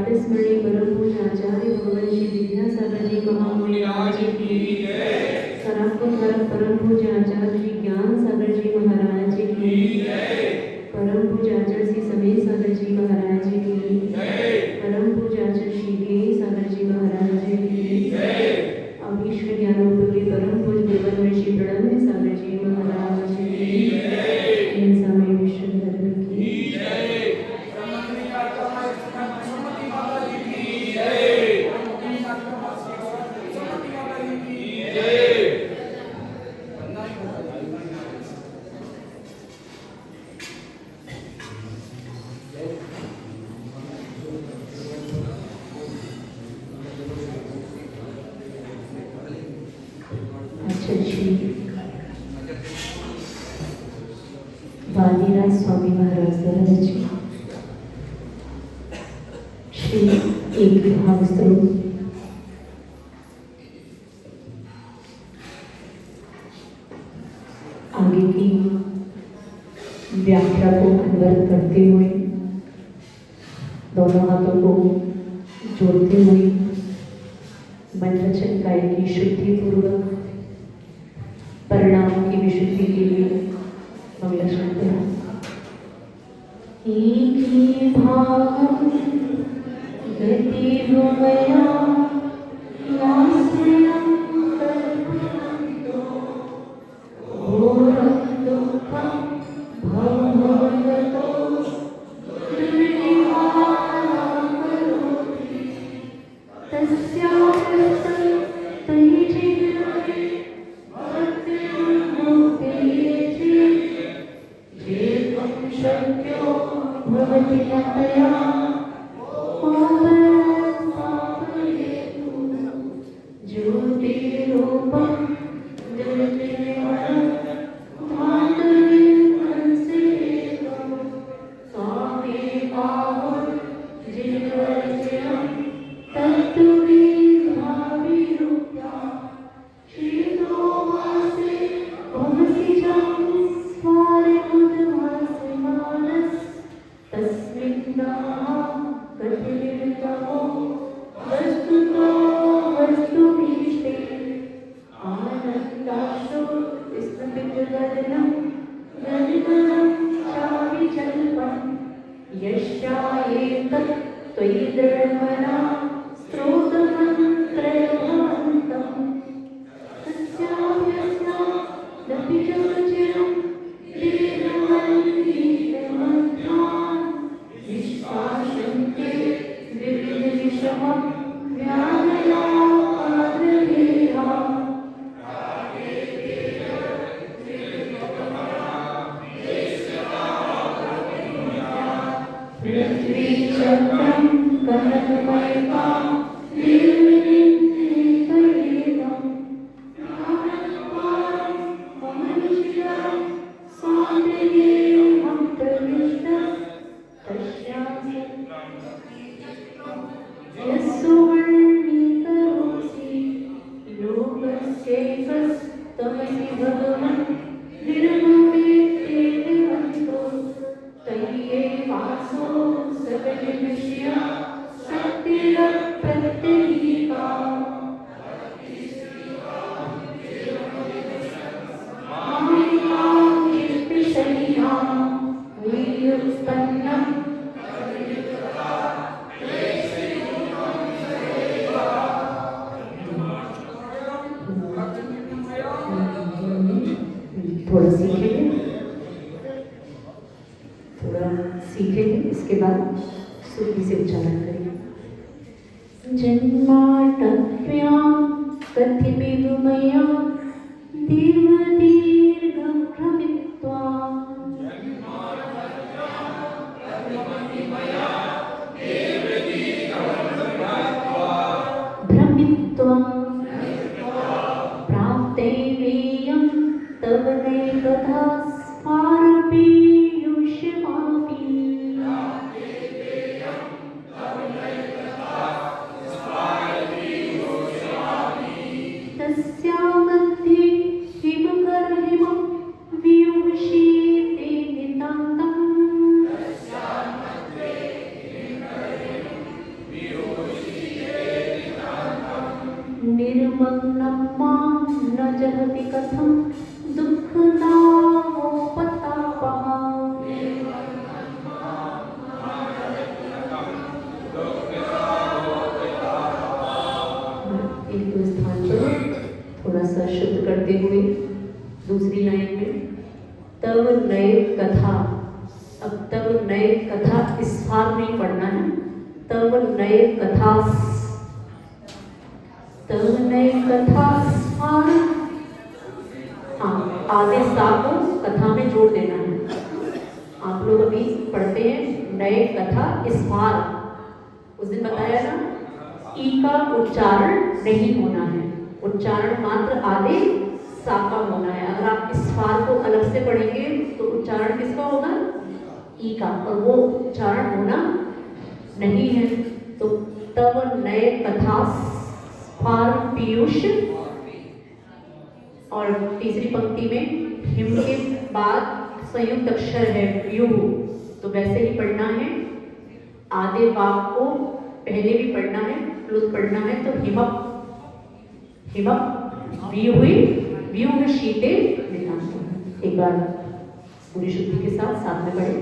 स्मरणीय परम पूज्य आचार्य भगवान श्री विद्यासागर जी महाराज की जय। सराफत परम पूज्य आचार्य श्री ज्ञान सागर जी महाराज की जय। परम पूज्य आचार्य श्री समीर सागर जी महाराज की जय। परम पूज्य आचार्य श्री गिरी सागर जी महाराज की जय। अभीष्ट ज्ञानोपयोगी परम पूज्य देवन श्री प्रणव सागर जी महाराज की जय। इन समय विश्व धर्म की जय। वादीराज स्वामी महाराज जी श्री एक विभाग स्तोत्र आगे की व्याख्या को अनवरत करते हुए दोनों हाथों को जोड़ते हुए मंत्रचन काय की शुद्धि पूर्वक परिणाम की विशुद्धि के लिए मंगल सुनते हैं। एक ही भाव गति गुमया नास्यं कल्पन्तो घोरं दुःखं भवभवतो दुर्निवारणं करोति तस्यावस्थं तैजिनते शक्यो भवति तया ज्योतिरूपं ज्योतिर्मयं धातुर्यं स्वामेवाहं जीवज्यं तत्तुविद्भाविरूप्या शीतोवासे भवसिजं स्वारिमुद्भासमानस् तस्मिन्नाः कथितमो वस्तुतो वस्तुमीष्टे आनन्दाश्रु स्मृतिजगदनं गदितं चाविचल्पं यस्याएतत् त्वयि दृढमना स्त्रोतमन्त्रयभवन्तं तस्याभ्यस्नादपि जगचिरं दीर्घमन्वितमन्त्रान् विश्वासन्ते विविधविषमं व्यामयाद्रवेहा पृथ्वीचक्रं कनकमयकां निर्विनिर्मितवेदं ज्ञानद्वारं ममनिशिरं सान्निध्येऽहं प्रविष्टः तस्यासि यस्सुवर्णितरोसि लोकस्यैकस्तमसि भगवन् निर्ममेत्ते विवन्तो तय्येवासो सकलविषया शक्तिरप्रत्यहीका मामिका कीर्तिशय्या वियुत्पन्नं थोड़ा सीखेंगे इसके बाद सुखी से उच्चारण करेंगे। जन्माटव्यां कथिभिर्मया दीर्घं भ्रमित्वा प्राप्तेवेयं तव नैकथा स्फारपीयूषमापि तस्या मध्ये हिमकरं निर्मग्नं मां न जहति कथं दुःखदावोपतापः। एक दो स्थान पर थोड़ा सा शुद्ध करते हुए दूसरी लाइन में तब नए कथा, अब तब नए कथा इस भाग नहीं पढ़ना है, तब नए कथा, तब नए कथा स्मार, हाँ आधे सा को कथा में जोड़ देना है। आप लोग अभी पढ़ते हैं नए कथा स्मार, उस दिन बताया ना ई का उच्चारण नहीं होना है, उच्चारण मात्र आधे सा का होना है। अगर आप इस फार को अलग से पढ़ेंगे तो उच्चारण किसका होगा? ई का, और वो उच्चारण होना नहीं है। तो तब नए कथा फार पीयूष, और तीसरी पंक्ति में हिम के बाद संयुक्त अक्षर है यू, तो वैसे ही पढ़ना है। आधे वाक को पहले भी पढ़ना है, प्लुत पढ़ना है, तो हिमप हिमप व्यू शीते नितांत। एक बार पूरी शुद्धि के साथ साथ में पढ़े।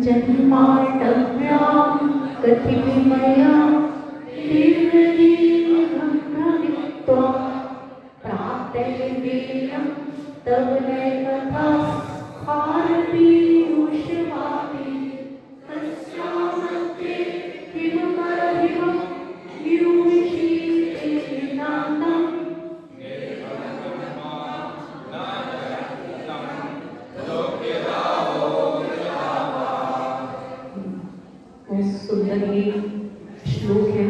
जन्माष्टम्यां कथिमया तीव्रदीर्घं प्राप्तवेदं तव नए कथा हारपीयूषवापी तस्यामते हिमकरहिमं व्यूषीते नितान्तम्। सुंदर ये श्लोक है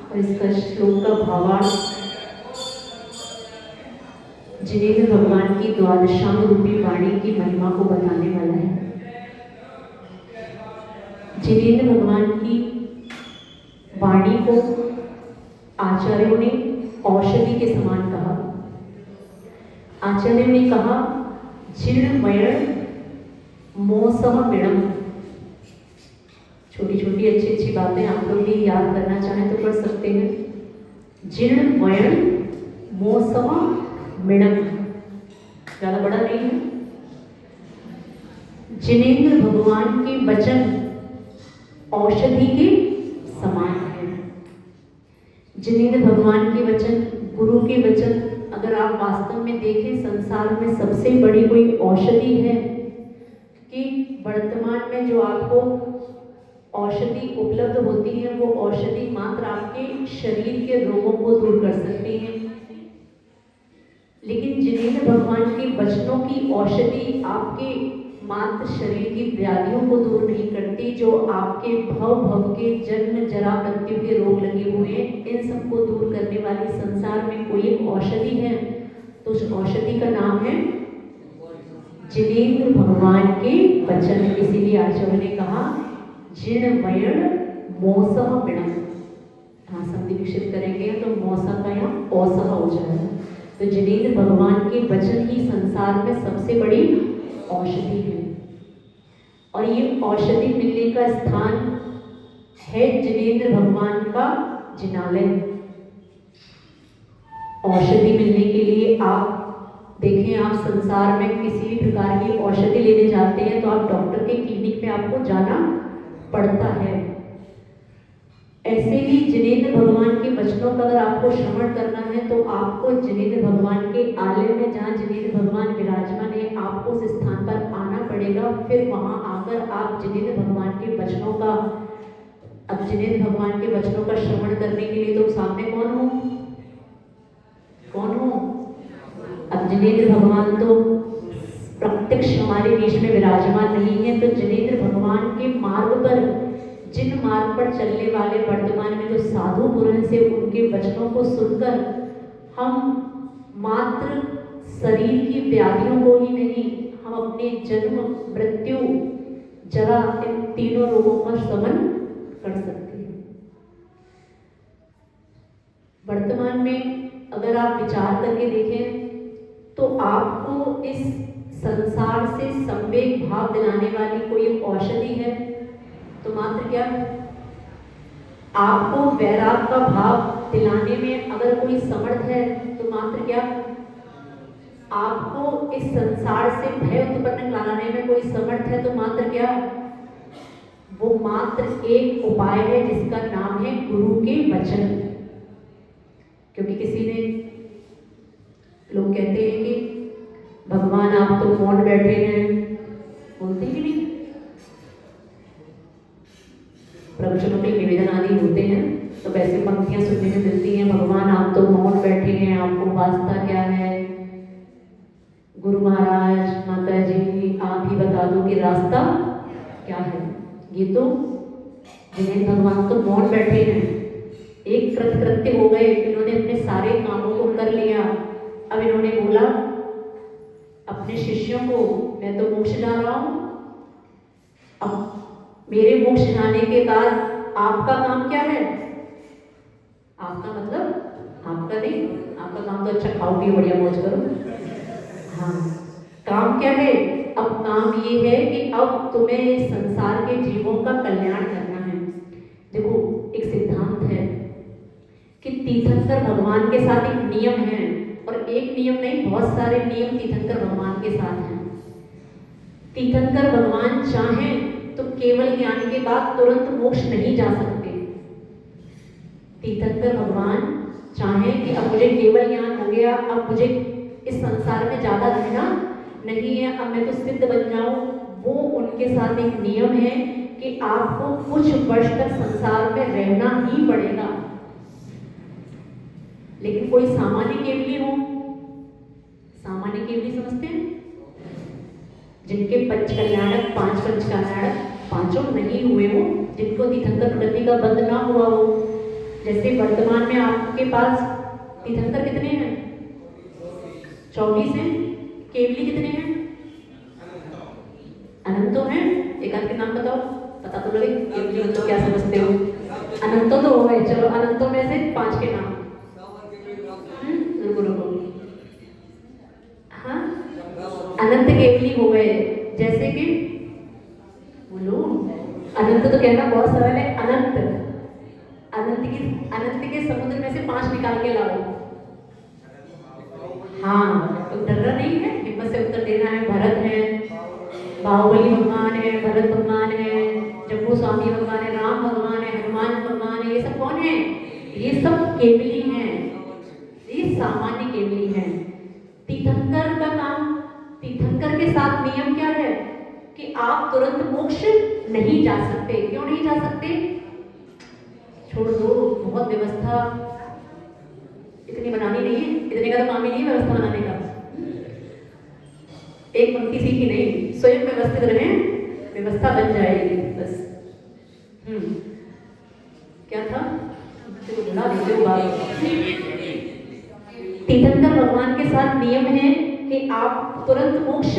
और इसका श्लोक का भावार्थ जिनेंद्र भगवान की द्वादशांग रूपी वाणी की महिमा को बताने वाला है। जिनेंद्र भगवान की वाणी को आचार्यों ने औषधि के समान कहा। आचार्य ने कहा जीर्णमय मोसह मिणम। छोटी छोटी अच्छी अच्छी बातें आप लोग भी याद करना चाहें तो कर सकते हैं। जीर्णमय मोसह मिणम, ज्यादा बड़ा नहीं है। जिनेंद्र भगवान के वचन औषधि के समान है। जिनेंद्र भगवान के वचन, गुरु के वचन, अगर आप वास्तव में देखें संसार में सबसे बड़ी कोई औषधि है कि वर्तमान में जो आपको औषधि उपलब्ध होती है वो औषधि मात्र आपके शरीर के रोगों को दूर कर सकती है, लेकिन जिनेंद्र भगवान के वचनों की औषधि आपके मात्र शरीर की व्याधियों को दूर नहीं करती। जो आपके भव के जन्म जरा मृत्यु के रोग लगे हुए हैं, इन सबको दूर करने वाली संसार में कोई एक औषधि है, तो उस औषधि का नाम है जिनेंद्र भगवान के वचन। इसीलिए आचार्य ने कहा जीर्णमय मोसह मिणम। हाँ, संधि विकसित करेंगे तो मौसा का यहाँ औसह हो जाएगा। तो जिनेंद्र भगवान के वचन ही संसार में सबसे बड़ी औषधि है, और ये औषधि मिलने का स्थान है जिनेंद्र भगवान का जिनालय। औषधि मिलने के लिए आप देखें, आप संसार में किसी भी प्रकार की औषधि लेने जाते हैं तो आप डॉक्टर के क्लिनिक में आपको जाना पड़ता है। ऐसे ही जिनेंद्र भगवान के वचनों का अगर आपको श्रवण करना है तो आपको जिनेंद्र भगवान के आलय में, जहाँ जिनेंद्र भगवान विराजमान है, आपको उस स्थान पर आना पड़ेगा। फिर वहां आकर आप जिनेंद्र भगवान के वचनों का, अब जिनेंद्र भगवान के वचनों का श्रवण करने के लिए तो सामने कौन हो? अब जिनेंद्र भगवान तो प्रत्यक्ष हमारे बीच में विराजमान नहीं है, तो जिनेंद्र भगवान के मार्ग पर, जिन मार्ग पर चलने वाले वर्तमान में जो साधु पुरुष से उनके वचनों को सुनकर हम मात्र शरीर की व्याधियों को ही नहीं, हम अपने जन्म मृत्यु जरा इन तीनों रोगों का शमन कर सकते हैं। वर्तमान में अगर आप विचार करके देखें तो आपको इस संसार से संवेग भाव दिलाने वाली कोई औषधि है तो मात्र क्या? आपको वैराग का भाव दिलाने में अगर कोई समर्थ है तो मात्र क्या, आपको इस संसार से भय उत्पन्न कराने में कोई समर्थ है तो मात्र क्या, वो मात्र एक उपाय है जिसका नाम है गुरु के वचन। क्योंकि किसी ने, लोग कहते हैं कि भगवान आप तो मौन बैठे हैं, बोलते कि नहीं, प्रवचनों के निवेदन आदि होते हैं तो वैसे पंक्तियां सुनने में मिलती हैं, भगवान आप तो मौन बैठे हैं, आपको वास्ता क्या है, गुरु महाराज माता जी आप ही बता दो कि रास्ता क्या है। ये तो जिन्हें भगवान तो मौन बैठे हैं, एक कृत्य हो गए, इन्होंने अपने सारे कामों को कर लिया। अब इन्होंने बोला अपने शिष्यों को, मैं तो मोक्ष जा रहा हूं, अब मेरे मोक्ष जाने के बाद आपका काम क्या है, आपका मतलब आपका नहीं, आपका काम तो अच्छा खाओ पियो बढ़िया मौज करो, हाँ काम क्या है, अब काम ये है कि अब तुम्हें संसार के जीवों का कल्याण करना है। देखो एक सिद्धांत है कि तीर्थंकर भगवान के साथ एक नियम है, और एक नियम नहीं बहुत सारे नियम तीर्थंकर भगवान के साथ हैं। तीर्थंकर भगवान चाहें तो केवल ज्ञान के बाद तुरंत मोक्ष नहीं जा सकते। तीर्थंकर भगवान चाहें कि अब मुझे केवल ज्ञान हो गया, अब मुझे इस संसार में ज्यादा रहना नहीं है, अब मैं तो सिद्ध बन जाऊं, वो उनके साथ एक नियम है कि आपको कुछ वर्ष तक संसार में रहना ही पड़ेगा। लेकिन कोई सामान्य केवली हो, सामान्य केवली समझते हैं, जिनके पंच कल्याणक पांच पंच कल्याणक पांचों नहीं हुए हो, जिनको तीर्थंकर प्रगति का बंध ना हुआ हो। जैसे वर्तमान में आपके पास तीर्थंकर कितने हैं, 24 हैं, केवली कितने हैं, अनंतों हैं, एक आध के नाम बताओ, पता तो लगे केवली तो क्या समझते हो, अनंतों तो हो गए, चलो अनंतों में से 5 के नाम, हाँ अनंत केवली हो गए। जैसे कि बोलो, अनंत तो कहना बहुत सरल है, अनंत के समुद्र में से 5 निकाल के लाओ, हाँ तो डरना नहीं है, हिम्मत से उत्तर देना है। भरत है, बाहुबली भगवान है, भरत भगवान है, जम्बू स्वामी भगवान है, राम भगवान है, हनुमान भगवान है, ये सब कौन है, ये सब केवली हैं, ये सामान्य केवली हैं। तीर्थंकर का काम, तीर्थंकर के साथ नियम क्या है कि आप तुरंत मोक्ष नहीं जा सकते। क्यों नहीं जा सकते, छोड़ दो, बहुत व्यवस्था इतनी बनानी नहीं है, इतने का तो काम ही नहीं है व्यवस्था बनाने का, एक पंक्ति सीखी नहीं, स्वयं व्यवस्थित रहें, व्यवस्था बन जाएगी बस। क्या था, तीर्थंकर भगवान के साथ नियम है कि आप तुरंत मोक्ष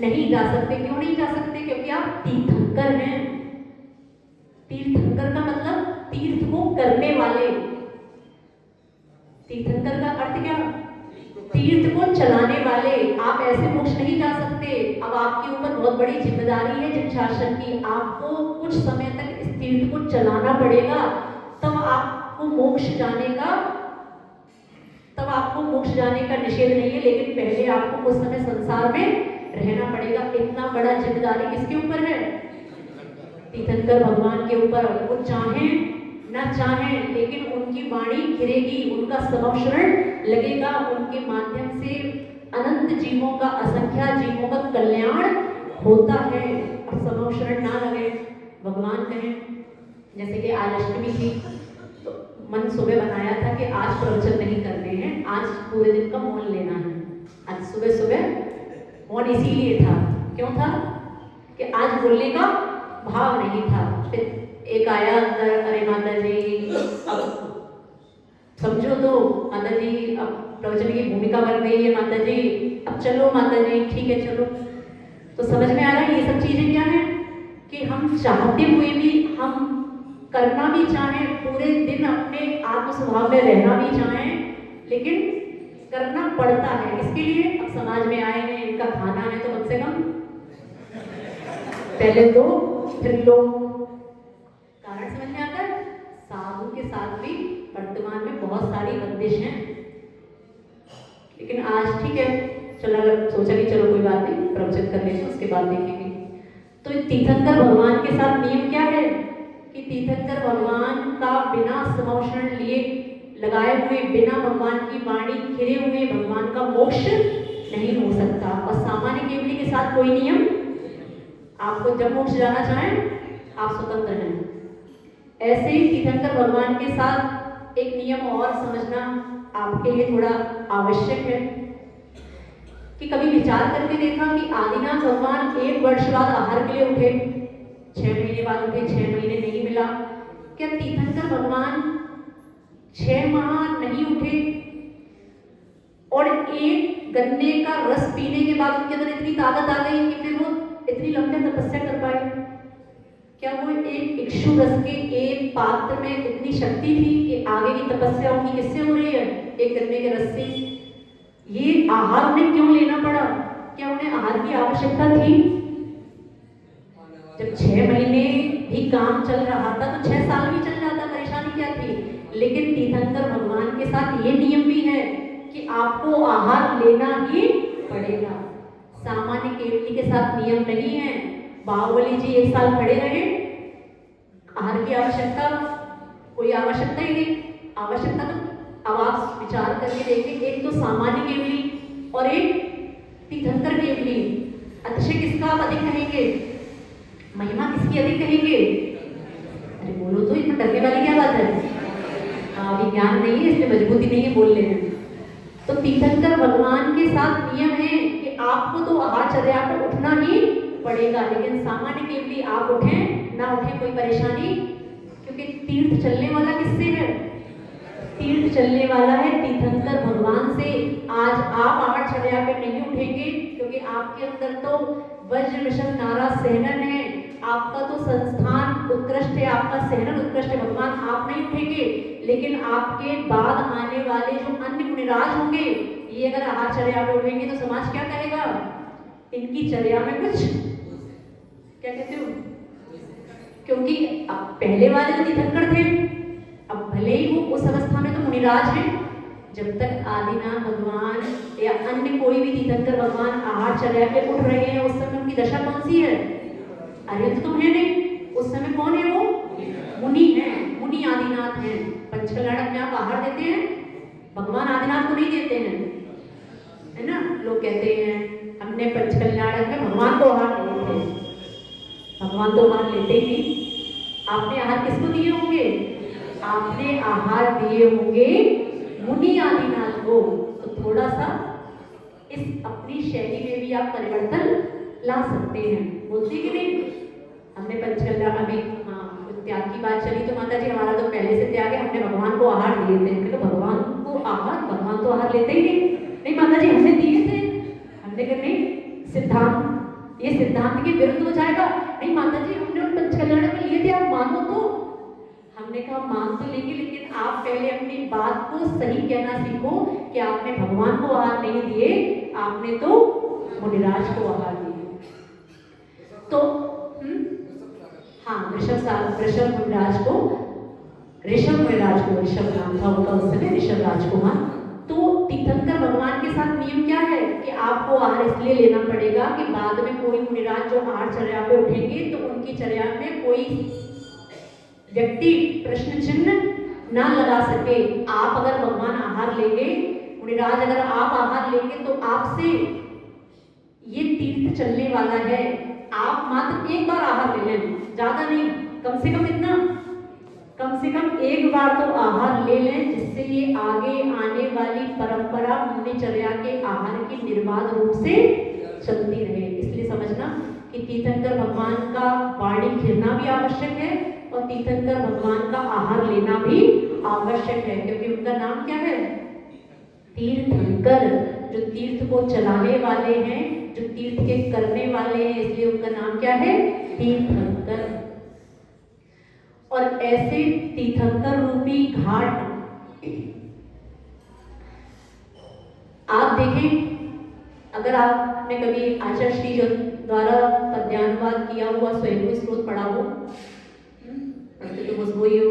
नहीं जा सकते। क्यों नहीं जा सकते, क्योंकि आप तीर्थंकर हैं। तीर्थंकर का मतलब तीर्थ को करने वाले, तीर्थंकर का अर्थ क्या, तीर्थ को चलाने वाले। आप ऐसे मोक्ष नहीं जा सकते। अब आपके ऊपर बहुत बड़ी जिम्मेदारी है जिनशासन की, आपको कुछ समय तक इस तीर्थ को चलाना पड़ेगा, तब आपको मोक्ष जाने का, तब आपको मोक्ष जाने का निषेध नहीं है, लेकिन पहले आपको कुछ समय संसार में रहना पड़ेगा। इतना बड़ा जिम्मेदारी किसके ऊपर है, तीर्थंकर भगवान के ऊपर। वो चाहें न चाहें, लेकिन उनकी वाणी गिरेगी, उनका समक्षरण लगेगा, उनके माध्यम से अनंत जीवों का, असंख्या जीवों का कल्याण होता है। और समक्षरण ना लगे, भगवान कहें, जैसे कि आज अष्टमी थी तो मन सुबह बनाया था कि आज प्रवचन नहीं करने हैं, आज पूरे दिन का मौन लेना है। आज सुबह सुबह मौन इसीलिए था, क्यों था कि आज बोलने का भाव नहीं था। फिर एक आया अंदर, अरे माता जी अब समझो तो, माता जी अब प्रवचन की भूमिका बन गई है, माता जी अब चलो, माता जी ठीक है चलो। तो समझ में आ रहा है ये सब चीजें क्या है कि हम चाहते हुए भी, हम करना भी चाहें, पूरे दिन अपने आत्म स्वभाव में रहना भी चाहें, लेकिन करना पड़ता है। इसके लिए अब समाज में आए हैं, इनका खाना है तो कम से कम पहले दो फिर लो, कारण समझ में आता है। साधु के साथ भी वर्तमान में बहुत सारी बंदिश हैं। लेकिन आज ठीक है, चलो सोचा कि चलो कोई बात नहीं, प्रवचन कर लेते उसके बाद देखेंगे। तो तीर्थंकर भगवान के साथ नियम क्या है कि तीर्थंकर भगवान का बिना समौषण लिए लगाए हुए, बिना भगवान की वाणी घिरे हुए भगवान का मोक्ष नहीं हो सकता। और सामान्य केवली के साथ कोई नियम, आपको जब मोक्ष जाना चाहें आप स्वतंत्र हैं। ऐसे ही तीर्थंकर भगवान के साथ एक नियम और समझना आपके लिए थोड़ा आवश्यक है कि कभी विचार करके देखा कि आदिनाथ भगवान 1 वर्ष बाद आहार के लिए उठे, 6 महीने बाद उठे, 6 महीने नहीं मिला। क्या तीर्थंकर भगवान 6 माह नहीं उठे और एक गन्ने का रस पीने के बाद उनके अंदर इतनी ताकत आ गई कि फिर वो इतनी लंबी तपस्या कर पाए? क्या वो एक इक्षु रस के एक पात्र में इतनी शक्ति थी कि आगे की तपस्या उनकी किससे हो रही है? एक गन्ने के रस से। ये आहार उन्हें क्यों लेना पड़ा? क्या उन्हें आहार की आवश्यकता थी? जब 6 महीने भी काम चल रहा था तो 6 साल भी चल जाता, परेशानी क्या थी? लेकिन तीर्थंकर भगवान के साथ ये नियम भी है कि आपको आहार लेना ही पड़ेगा। सामान्य केवली के साथ नियम नहीं है। बाहुबली जी 1 साल खड़े रहे, आहार की आवश्यकता कोई आवश्यकता ही नहीं। आवश्यकता तो अब आप विचार करके देखें, एक तो सामान्य केवली और एक तीर्थंकर केवली। अतिशय किसका आप अधिक कहेंगे? महिमा किसकी अधिक कहेंगे? अरे बोलो तो, इतना डरने वाली क्या बात है? विज्ञान नहीं है इसलिए मजबूती नहीं है बोल रहे हैं। तो तीर्थंकर भगवान के साथ नियम है कि आपको तो आहारचर्या पर उठना ही पड़ेगा, लेकिन सामान्य केवली आप उठें ना उठें कोई परेशानी, क्योंकि तीर्थ चलने वाला किससे है? तीर्थ चलने वाला है तीर्थंकर भगवान से। आज आप आहारचर्या पे नहीं उठेंगे क्योंकि आपके अंदर तो वज्र विषम नारा सहनन है, आपका तो संस्थान उत्कृष्ट है, आपका सहनन उत्कृष्ट है, भगवान आप नहीं उठेंगे। लेकिन आपके बाद आने वाले जो अन्य मुनिराज होंगे, ये अगर आहारचर्या पे उठेंगे तो समाज क्या कहेगा? इनकी चर्या में कुछ, क्या कहते हो? क्योंकि अब पहले वाले तो तीर्थंकर थे, अब भले ही वो उस अवस्था में तो मुनिराज हैं, जब तक आदिनाथ भगवान या अन्य कोई भी तीर्थंकर भगवान आहारचर्या पे उठ रहे हैं, उस समय उनकी दशा कौन सी है? अरे तो तुम है नहीं, उस समय कौन है वो? मुनि हैं, मुनि आदिनाथ हैं। पंचकल्याण अपने आप आहार देते हैं, भगवान आदिनाथ को नहीं देते हैं, है ना? लोग कहते हैं हमने पंचकल्याण में भगवान को आहार दिए थे। भगवान तो आहार लेते ही नहीं। आपने आहार किसको दिए होंगे? आपने आहार दिए होंगे मुनि आदिनाथ को। तो थोड़ा सा इस अपनी शैली में भी आप परिवर्तन ला सकते हैं, बोलते कि नहीं? हमने पंचकल्याण अभी त्याग की बात चली तो माता जी हमारा तो पहले से त्याग है, हमने भगवान को आहार दिए थे। तो भगवान को आहार, भगवान तो आहार लेते ही नहीं माता जी हमने दिए थे। हमने कहा नहीं, सिद्धांत, ये सिद्धांत के विरुद्ध हो जाएगा। नहीं माता जी हमने उन पंचकल्याण में लिए थे, आप मानो तो। हमने कहा मान तो लेंगे, लेकिन आप पहले अपनी बात को सही कहना सीखो कि आपने भगवान को आहार नहीं दिए, आपने तो मुनिराज को आहार दिए। तो हाँ, ऋषभ मुनिराज को, ऋषभ नाम था उनका उस समय, ऋषभ राजकुमार। तो तीर्थंकर भगवान के साथ नियम क्या है कि आपको आहार इसलिए लेना पड़ेगा कि बाद में कोई मुनिराज जो आहारचर्या पे उठेंगे तो उनकी चर्या में कोई व्यक्ति प्रश्न चिन्ह ना लगा सके। आप अगर भगवान आहार लेंगे, मुनिराज अगर आप आहार लेंगे तो आपसे ये तीर्थ चलने वाला है। आप मात्र एक बार आहार ले लें, ज्यादा नहीं, कम से कम इतना, कम से कम एक बार तो आहार ले लें, जिससे ये आगे आने वाली परंपरा मुनिचर्या के आहार की निर्बाध रूप से चलती रहे। इसलिए समझना कि तीर्थंकर भगवान का वाणी घिरना भी आवश्यक है और तीर्थंकर भगवान का आहार लेना भी आवश्यक है, क्योंकि उनका नाम क्या है? तीर्थंकर, जो तीर्थ को चलाने वाले हैं, जो तीर्थ के करने वाले हैं, इसलिए उनका नाम क्या है? तीर्थंकर। और ऐसे तीर्थंकर रूपी घाट आप देखें, अगर आपने कभी आचार्य श्री द्वारा पद्यानुवाद किया हुआ स्वयं स्रोत पढ़ा हो, पढ़ते तो बस वही हो,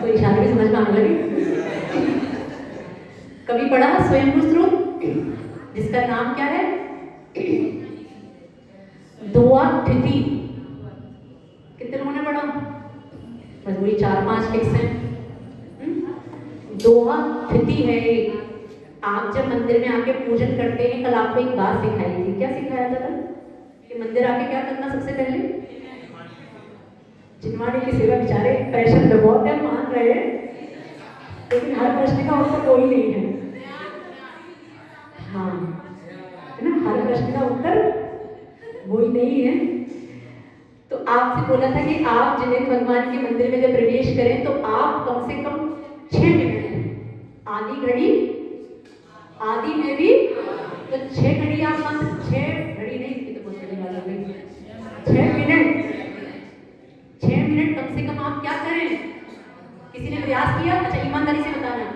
तो इशारे भी समझ में आने लगे। कभी पढ़ा स्वयंभू स्रोत, जिसका नाम क्या है? दोआ तिथि। कितने लोगों ने पढ़ा? मजबूरी 4-5 फिक्स हैं। दोहा तिथि है। आप जब मंदिर में आके पूजन करते हैं, कल आपको एक बात सिखाई थी। क्या सिखाया था कल? कि मंदिर आके क्या करना सबसे पहले? जिनवाने की सेवा। बेचारे प्रेशर में बहुत है, मान रहे हैं, लेकिन हर प्रश्न का उत्तर कोई नहीं है। हाँ, है ना, हर प्रश्न का उत्तर वही नहीं है। तो आपसे बोला था कि आप जिनेंद्र भगवान के मंदिर में जब प्रवेश करें तो आप कम से कम 6 मिनट, आधी घड़ी, आधी में भी तो 6 घड़ी आप मत, 6 घड़ी नहीं, ये तो बहुत बड़ी बात हो गई। 6 मिनट, 6 मिनट कम से कम आप क्या करें? किसी ने प्रयास किया? अच्छा, ईमानदारी से बताना,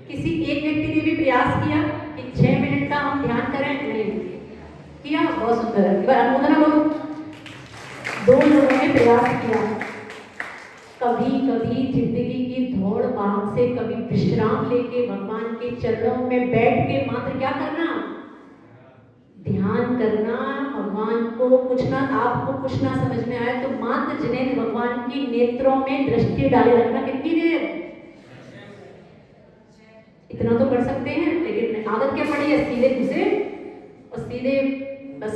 किसी एक व्यक्ति ने भी प्रयास किया कि 6 मिनट का हम ध्यान करें? नहीं किया। बहुत सुंदर है। अनुमोदन करो। 2 लोगों ने प्रयास किया। कभी कभी जिंदगी की दौड़ भाग से कभी विश्राम लेके भगवान के चरणों में बैठ के मात्र क्या करना? ध्यान करना। भगवान को कुछ ना, आपको कुछ ना समझ में आए तो मात्र जिनेंद्र भगवान की नेत्रों में दृष्टि डाले रखना। कितनी देर? इतना तो कर सकते हैं, लेकिन आदत क्या पड़ी है? सीधे घुसे और सीधे बस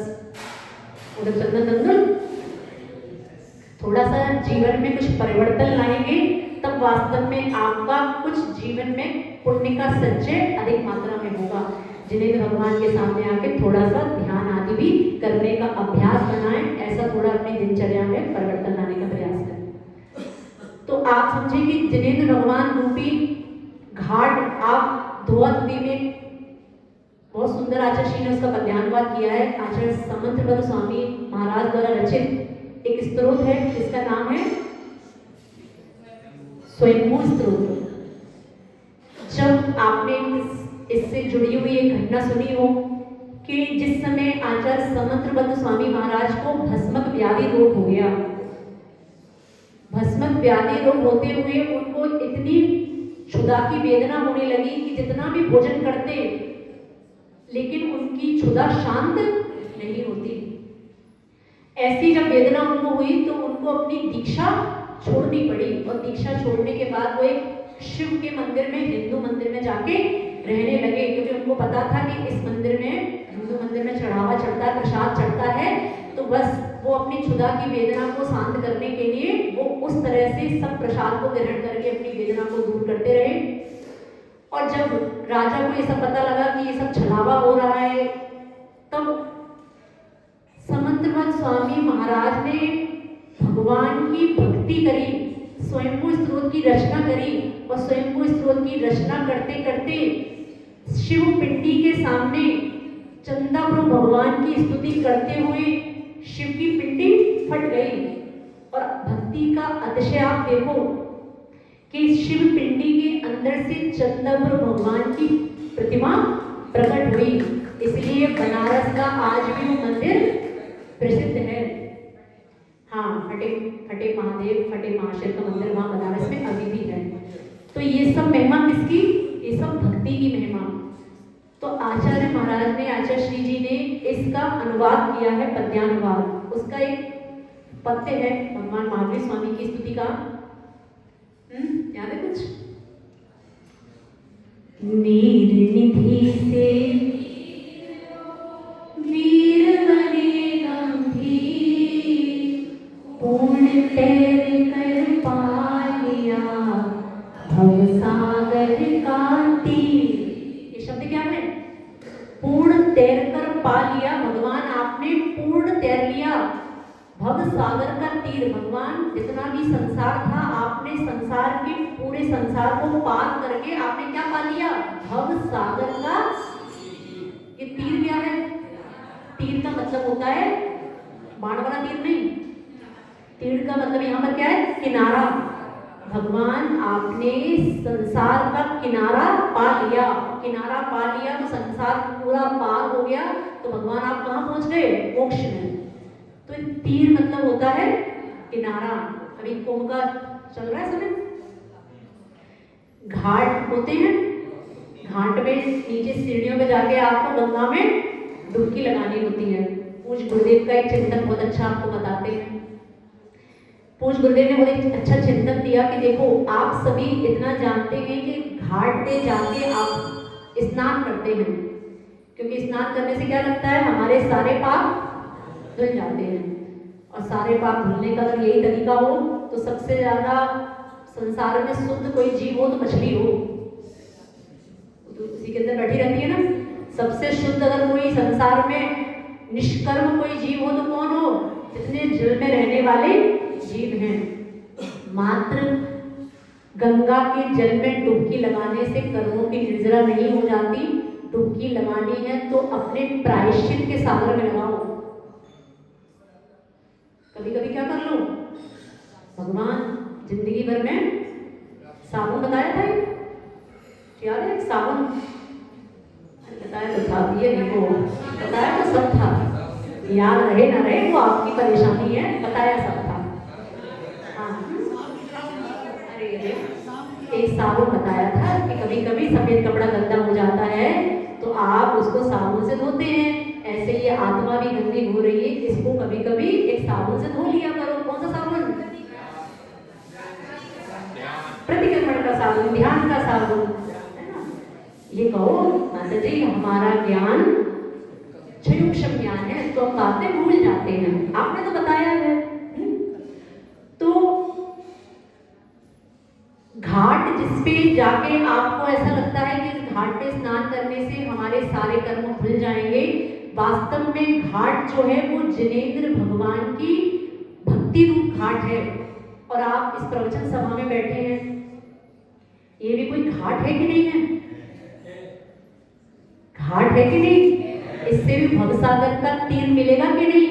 उधर चंदन दंगल। थोड़ा सा जीवन में कुछ परिवर्तन लाएंगे तब वास्तव में आपका कुछ जीवन में पुण्य का संचय अधिक मात्रा में होगा। जिनेंद्र भगवान के सामने आके थोड़ा सा ध्यान आदि भी करने का अभ्यास बनाएं। ऐसा थोड़ा अपनी दिनचर्या में परिवर्तन लाने का प्रयास करें। तो आप समझे कि जिनेंद्र भगवान रूपी घाट आप दोहा तिथि में बहुत सुंदर आचार्य श्री ने उसका पद्यानुवाद किया है। आचार्य समंतभद्र स्वामी महाराज द्वारा रचित एक स्तोत्र है जिसका नाम है स्वयंभू स्तोत्र। जब आपने इससे जुड़ी हुई एक घटना सुनी हो कि जिस समय आचार्य समंतभद्र स्वामी महाराज को भस्मक व्याधि रोग हो गया, भस्मक व्याधि रोग होते हुए उनको इतनी क्षुधा की वेदना होने लगी कि जितना भी भोजन करते लेकिन उनकी क्षुधा शांत नहीं होती। ऐसी जब वेदना उनको हुई तो उनको अपनी दीक्षा छोड़नी पड़ी और दीक्षा छोड़ने के बाद वो एक शिव के मंदिर में, हिंदू मंदिर में जाके रहने लगे, क्योंकि उनको पता था कि इस मंदिर में, हिंदू मंदिर में चढ़ावा चढ़ता है, प्रसाद चढ़ता है, तो बस वो अपनी क्षुधा की वेदना को शांत करने के लिए वो उस तरह से सब प्रसाद को ग्रहण करके अपनी वेदना को दूर करते रहे। और जब राजा को ये सब पता लगा कि ये सब छलावा हो रहा है, तब समंतभद्र स्वामी महाराज ने भगवान की भक्ति करी, स्वयंभू स्त्रोत की रचना करी और स्वयंभू स्त्रोत की रचना करते करते शिव पिंडी के सामने चंदा प्रभु भगवान की स्तुति करते हुए शिव की पिंडी फट गई। और भक्ति का अतिशय आप देखो कि शिव पिंडी के अंदर से चंदा प्रभु भगवान की प्रतिमा प्रकट हुई। इसलिए बनारस का आज भी वो मंदिर प्रसिद्ध है। हाँ, फटे महादेव, फटे महाशय का मंदिर वहाँ बनारस में अभी भी है। तो ये सब महिमा किसकी? ये सब भक्ति की महिमा। तो आचार्य महाराज ने, आचार्य श्री जी ने इसका अनुवाद किया है, पद्यानुवाद। उसका एक पद्य है भगवान महावीर स्वामी की स्तुति का। याद है कुछ? नीर निधि से वीर बने गंभीर, पूर्ण तैर कर पा लिया भव सागर का तीर। ये शब्द क्या है? पूर्ण तैर कर पा लिया। भगवान आपने पूर्ण तैर लिया भव सागर का तीर। भगवान जितना भी संसार था, आपने संसार के पूरे संसार को पार करके आपने क्या पा लिया? भव सागर का। ये तीर क्या है? तीर का मतलब होता है बाण वाला तीर नहीं। तीर का मतलब यहाँ पर क्या है? किनारा। भगवान आपने संसार का किनारा पा लिया। किनारा पा लिया तो संसार पूरा पार हो गया। तो भगवान आप कहाँ पहुंच गए? मोक्ष में। तो तीर मतलब होता है किनारा। अभी कुंभ का चल रहा है समय, घाट होते हैं, घाट में नीचे सीढ़ियों पे जाके आपको गंगा में डुबकी लगानी होती है। पूज्य गुरुदेव का एक चिंतन बहुत अच्छा आपको बताते हैं। पूज्य गुरुदेव ने बहुत एक अच्छा चिंतन दिया कि देखो आप सभी इतना जानते हैं कि घाट पे जाके आप स्नान करते हैं, क्योंकि स्नान करने से क्या लगता है, हमारे सारे पाप धुल जाते हैं। और सारे पाप धुलने का अगर यही तरीका हो तो सबसे ज्यादा संसार में शुद्ध कोई जीव हो तो मछली हो, तो उसी के अंदर बैठी रहती है ना। सबसे शुद्ध अगर कोई संसार में निष्कर्म कोई जीव हो तो कौन हो, जितने जल में रहने वाले जीव हैं। मात्र गंगा के जल में डुबकी लगाने से कर्मों की निर्जरा नहीं हो जाती। डुबकी लगानी है तो अपने प्रायश्चित के सागर में लगाओ। कभी कभी क्या कर लो, भगवान जिंदगी भर में साबुन बताया था, याद है साबुन बताया तो था, ये देखो बताया तो सब था, याद रहे ना रहे वो आपकी परेशानी है, बताया सब था। हाँ अरे एक साबुन बताया था कि कभी कभी सफेद कपड़ा गंदा हो जाता है तो आप उसको साबुन से धोते हैं, ऐसे ये आत्मा भी गंदी हो रही है, इसको कभी कभी एक साबुन से धो लिया करो। कौन सा साबुन, प्रतिक्रमण का साबुन, ध्यान का साबुन, है ना। ये कहो माता जी हमारा ज्ञान क्षयुक्षम ज्ञान है तो हम बातें भूल जाते हैं, आपने तो बताया है। तो घाट जिसपे जाके आपको ऐसा लगता है कि इस घाट पे स्नान करने से हमारे सारे कर्म खुल जाएंगे, वास्तव में घाट जो है वो जिनेंद्र भगवान की भक्ति रूप घाट है। और आप इस प्रवचन सभा में बैठे हैं, ये भी कोई घाट है कि नहीं है, घाट है कि नहीं, इससे भी भवसागर का तीर मिलेगा कि नहीं।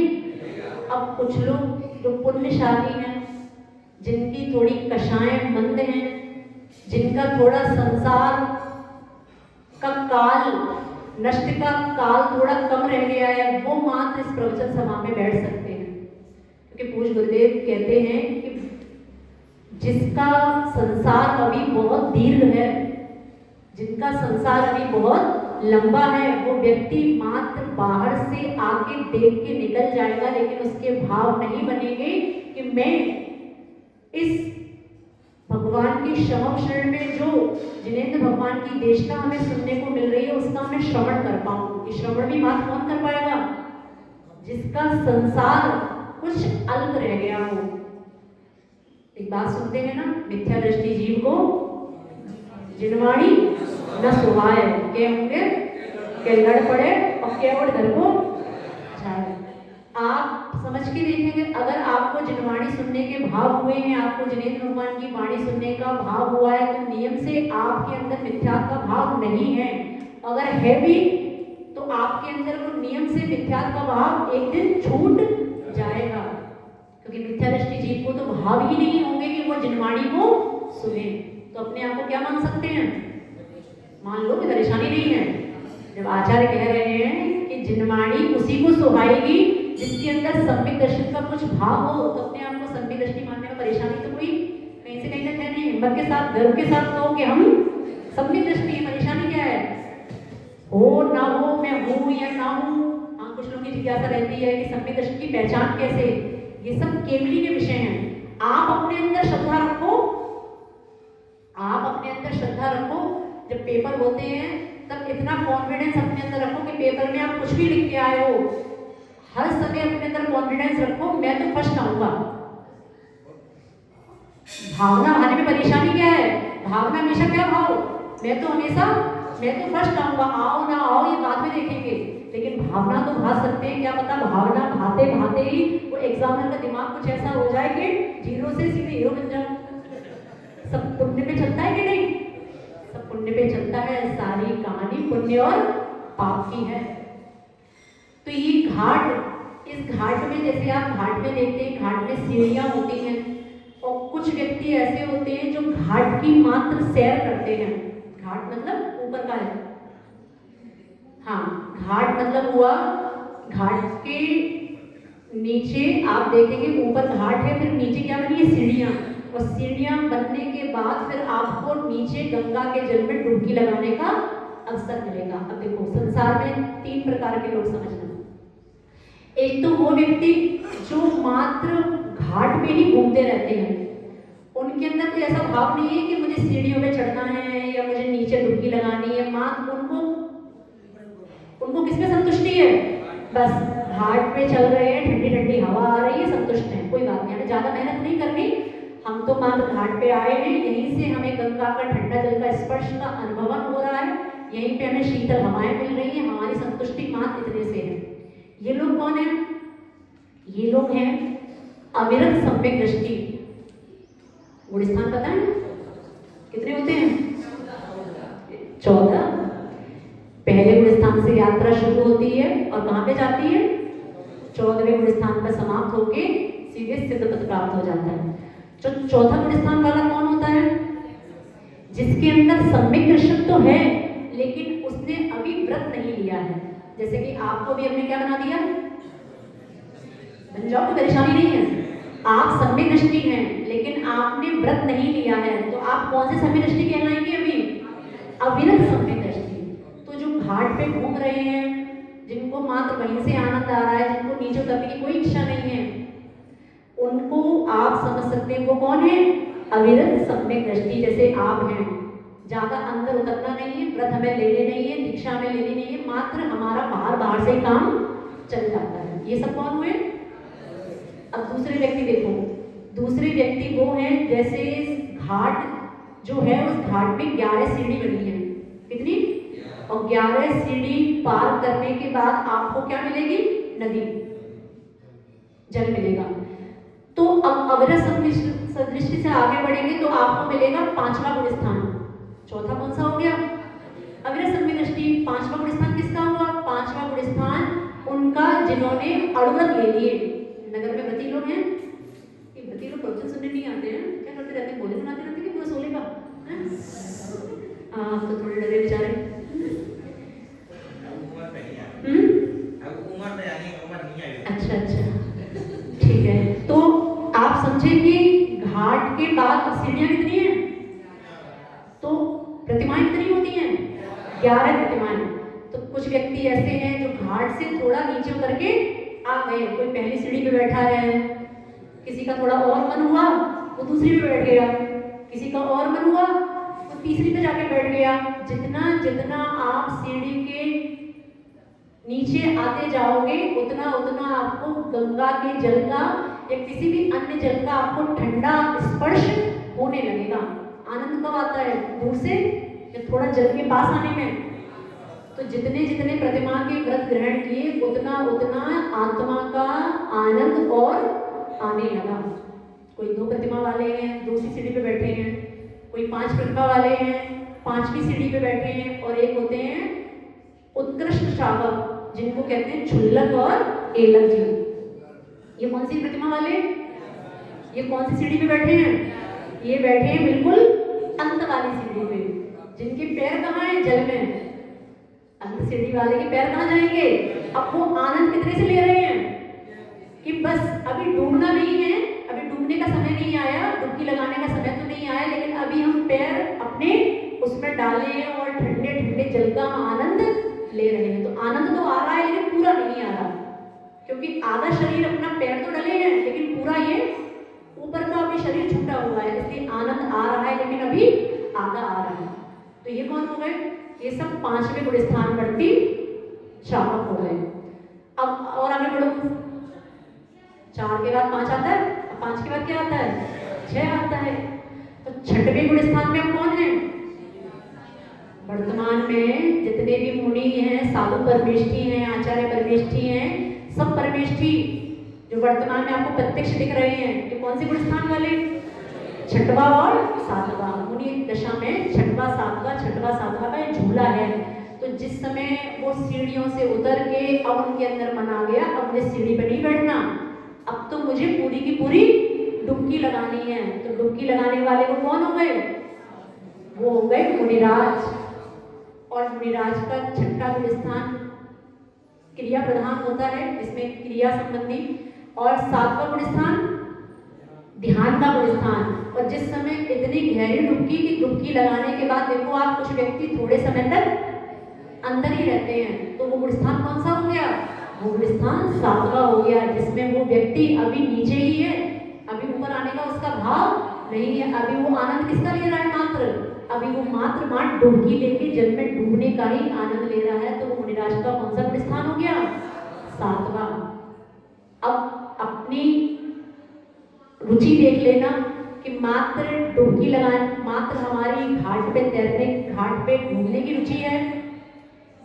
अब कुछ लोग जो पुण्यशाली हैं, जिनकी थोड़ी कषाएं मंद हैं, जिनका थोड़ा संसार का काल, नष्ट का काल थोड़ा कम रह गया है, वो मात्र इस प्रवचन सभा में बैठ सकते हैं। क्योंकि पूज्य गुरुदेव कहते हैं कि जिसका संसार अभी बहुत दीर्घ है, जिनका संसार अभी बहुत लंबा है, वो व्यक्ति मात्र बाहर से आके देख के निकल जाएगा, लेकिन उसके भाव नहीं बनेंगे कि मैं इस भगवान की श्रवण शरण में जो जिनेंद्र भगवान की देशना हमें सुनने को मिल रही है उसका मैं श्रवण कर पाऊं। ये श्रवण भी मात्र कौन कर पाएगा, जिसका संसार कुछ अल्प रह गया हो। एक बात सुनते हैं ना, मिथ्या दृष्टि जीव को जिनवाणी न सुहाए, के होंगे के लड़ पड़े और केवल घर को छाए। आप समझ के देखेंगे, अगर आपको जिनवाणी सुनने के भाव हुए हैं, आपको जिनेंद्र भगवान की वाणी सुनने का भाव हुआ है, तो नियम से आपके अंदर मिथ्या का भाव नहीं है। अगर है भी तो आपके अंदर वो नियम से मिथ्या का भाव एक दिन छूट जाएगा, क्योंकि मिथ्या दृष्टि जीव को तो भाव ही नहीं होंगे कि वो जिनवाणी को सुने। तो अपने आप को क्या मान सकते हैं, मान लो कि परेशानी नहीं है। जब आचार्य कह रहे हैं कि जिनवाणी उसी को सुहाएगी जिसके अंदर सम्यक दर्शन का कुछ भाव हो, तो अपने आप को सम्यक दृष्टि मानने में परेशानी तो कोई कहीं से कहीं तक है नहीं। हिम्मत के साथ, गर्व के साथ कहो कि हम सम्यक दृष्टि है, परेशानी क्या है, हो ना हो, मैं हूँ या ना हूँ। हाँ, कुछ लोगों की जिज्ञासा रहती है कि सम्यक दर्शन की पहचान कैसे, ये सब केवली के विषय हैं। आप अपने अंदर श्रद्धा रखो, आप अपने अंदर श्रद्धा रखो। जब पेपर होते हैं तब इतना कॉन्फिडेंस अपने अंदर रखो कि पेपर में आप कुछ भी लिख के आए हो, हर समय अपने अंदर कॉन्फिडेंस रखो, मैं तो फर्स्ट आऊंगा। भावना आने में परेशानी क्या है, भावना हमेशा क्या भाव, मैं तो हमेशा मैं तो फर्स्ट आऊंगा, आओ ना आओ ये बाद में देखेंगे। लेकिन भावना तो भा सकते हैं, क्या पता भावना भाते भाते ही वो एग्जामिनर का दिमाग कुछ ऐसा हो जाए कि जीरो से सीधे हीरो बन जाओ। सब पुण्य पे चलता है कि नहीं, सब पुण्य पे चलता है, सारी कहानी पुण्य और पाप की है। तो ये घाट, इस घाट में जैसे आप घाट में देखते हैं, घाट में सीढ़ियां होती हैं और कुछ व्यक्ति ऐसे होते हैं जो घाट की मात्र सैर करते हैं। घाट मतलब ऊपर का है, हाँ, घाट मतलब हुआ घाट के नीचे आप देखेंगे ऊपर घाट है, फिर नीचे क्या बनी है, सीढ़ियां, और सीढ़ियां बनने के बाद फिर आपको नीचे गंगा के जल में डुबकी लगाने का अवसर मिलेगा। अब देखो संसार में 3 प्रकार के लोग समझना। एक तो वो व्यक्ति जो मात्र घाट पे ही घूमते रहते हैं, उनके अंदर कोई ऐसा भाव नहीं है कि मुझे सीढ़ियों पे चढ़ना है या मुझे नीचे डुबकी लगानी है। मात्र उनको किसमें संतुष्टि है? बस घाट पे चल रहे हैं, ठंडी ठंडी हवा आ रही है, संतुष्ट है, कोई बात नहीं, हमें ज्यादा मेहनत नहीं करनी, हम तो मात्र घाट पे आए हैं, यहीं से हमें गंगा का ठंडा जल का स्पर्श का अनुभव हो रहा है, यहीं पे हमें शीतल हवाएं मिल रही है, हमारी संतुष्टि मात्र इतने से है। ये लोग कौन है? ये लोग हैं अविरत सम्यक दृष्टि। गुण स्थान पता है कितने होते हैं? 14। पहले गुण स्थान से यात्रा शुरू होती है और कहां पे जाती है? 14वें गुण स्थान पर समाप्त होके सीधे सिद्ध पद प्राप्त हो जाता है। जो चौथा गुण स्थान वाला कौन होता है? जिसके अंदर सम्यक दर्शन तो है लेकिन उसने अभी व्रत नहीं लिया है। जैसे कि आपको भी हमने क्या बना दिया? बन जाओ, कोई परेशानी नहीं है। आप सम्यक दृष्टि हैं लेकिन आपने व्रत नहीं लिया है, तो आप कौन से सम्यक दृष्टि कहलाएंगे? अभी अविरत सम्यक दृष्टि। तो जो घाट पे घूम रहे हैं, जिनको मात्र वहीं से आनंद आ रहा है, जिनको नीचे उतरने की कोई इच्छा नहीं है, उनको आप समझ सकते हैं वो कौन है? अविरत सम्यक दृष्टि। जैसे आप हैं, ज्यादा अंदर उतरना नहीं है, व्रत हमें लेने नहीं है, दीक्षा हमें लेनी नहीं है, मात्र हमारा बाहर से काम चल जाता है। ये सब कौन हुए? अब दूसरे व्यक्ति देखो, दूसरे व्यक्ति वो हैं जैसे घाट जो है, उस घाट में 11 सीढ़ी बनी है। कितनी? और 11 सीढ़ी पार करने के बाद आपको क्या मिलेगी? नदी, जल मिलेगा। तो अब अविरत सदृष्टि से आगे बढ़ेंगे तो आपको मिलेगा 5वां गुण स्थान। चौथा कौन सा हो गया? अविरत सदृष्टि। 5वां गुण स्थान किसका हुआ? 5वां गुण स्थान उनका जिन्होंने अड़ुव्रत ले लिए। नगर में व्रती लोग हैं, ये व्रती लोग प्रवचन सुनने नहीं आते हैं, क्या करते रहते हैं? भोले बनाते रहते हैं कि पूरा सोले का। तो थोड़े डरे बेचारे। अच्छा अच्छा, ठीक है। तो आप समझे कि घाट के बाद सीढ़ियां कितनी हैं? तो प्रतिमाएं कितनी होती हैं? 11 प्रतिमाएं। तो कुछ व्यक्ति ऐसे हैं जो घाट से थोड़ा नीचे उतर के आ गए। कोई पहली सीढ़ी पे बैठा है, किसी का थोड़ा और मन हुआ वो दूसरी पे बैठ गया, किसी का और मन हुआ वो तीसरी पे जाके बैठ गया। जितना जितना आप सीढ़ी के नीचे आते जाओगे उतना उतना आपको गंगा के जल का या किसी भी अन्य जल का आपको ठंडा स्पर्श होने लगेगा। आनंद कब आता है? दूर से या थोड़ा जल के पास आने में। तो जितने जितने प्रतिमा के व्रत ग्रहण किए उतना उतना आत्मा का आनंद और आने लगा। कोई 2 प्रतिमा वाले हैं, दूसरी सीढ़ी पे बैठे हैं, कोई 5 प्रतिमा वाले हैं, 5वीं सीढ़ी पे बैठे हैं, और एक होते हैं उत्कृष्ट श्रावक जिनको कहते हैं क्षुल्लक और एलक जी। ये कौन सी प्रतिमा वाले? ये कौन सी सीढ़ी पे बैठे हैं? ये बैठे हैं बिल्कुल अंत वाली सीढ़ी पे, जिनके पैर कहाँ हैं? जल में। अंत सीढ़ी वाले के पैर कहाँ जाएंगे? अब वो आनंद कितने से ले रहे हैं कि बस अभी डूबना नहीं है, अभी डूबने का समय नहीं आया, डुबकी लगाने का समय तो नहीं आया, लेकिन अभी हम पैर अपने उसमें डाले हैं और ठंडे ठंडे जल का आनंद ले रहे हैं। तो आनंद तो आ रहा है लेकिन पूरा नहीं आ रहा, क्योंकि आधा शरीर अपना पैर तो डले हैं लेकिन पूरा ये ऊपर का अभी शरीर छूटा हुआ है, इसलिए आनंद आ रहा है लेकिन अभी आधा आ रहा है। तो ये कौन हो गए? ये सब 5वें गुण स्थान वर्ती श्रावक हो गए। अब और आगे बढ़ो, 4 के बाद 5 आता है, अब 5 के बाद क्या आता है? 6 आता है। तो 6वें गुण स्थान में कौन है? वर्तमान में जितने भी मुनि हैं, साधु परमेष्ठी हैं, आचार्य परमेष्ठी हैं, सब परमेष्ठी जो वर्तमान में आपको प्रत्यक्ष दिख रहे हैं, ये कौन से गुण स्थान वाले? 6वां और 7वां। मुनि दशा में 6वां 7वां का झूला है। तो जिस समय वो सीढ़ियों से उतर के अब उनके अंदर मन आ गया, अब मुझे सीढ़ी पर नहीं बैठना, अब तो मुझे पूरी की पूरी डुबकी लगानी है। तो डुबकी लगाने वाले वो कौन हो गए? वो हो गए मुनिराज। और मुनिराज का 6वां गुण स्थान क्रिया प्रधान होता है, इसमें क्रिया संबंधी। और 7वां गुण स्थान ध्यान का गुण स्थान। और जिस समय इतनी गहरी डुबकी की डुबकी लगाने के बाद देखो आप कुछ व्यक्ति थोड़े समय तक अंदर ही रहते हैं, तो वो गुण स्थान कौन सा हो गया? वो गुण स्थान 7वां हो गया, जिसमें वो व्यक्ति अभी नीचे ही है, अभी ऊपर आने का उसका भाव नहीं है। अभी वो आनंद किसका ले रहा है? मात्र, अभी वो मात्र डुबकी लेके जल में डूबने का ही आनंद ले रहा है। तो वो मुनिराज का कौन सा गुण स्थान हो गया? 7वां। अब अपनी रुचि देख लेना कि मात्र डुबकी लगाने, मात्र हमारी घाट पे तैरने, घाट पे घूमने की रुचि है,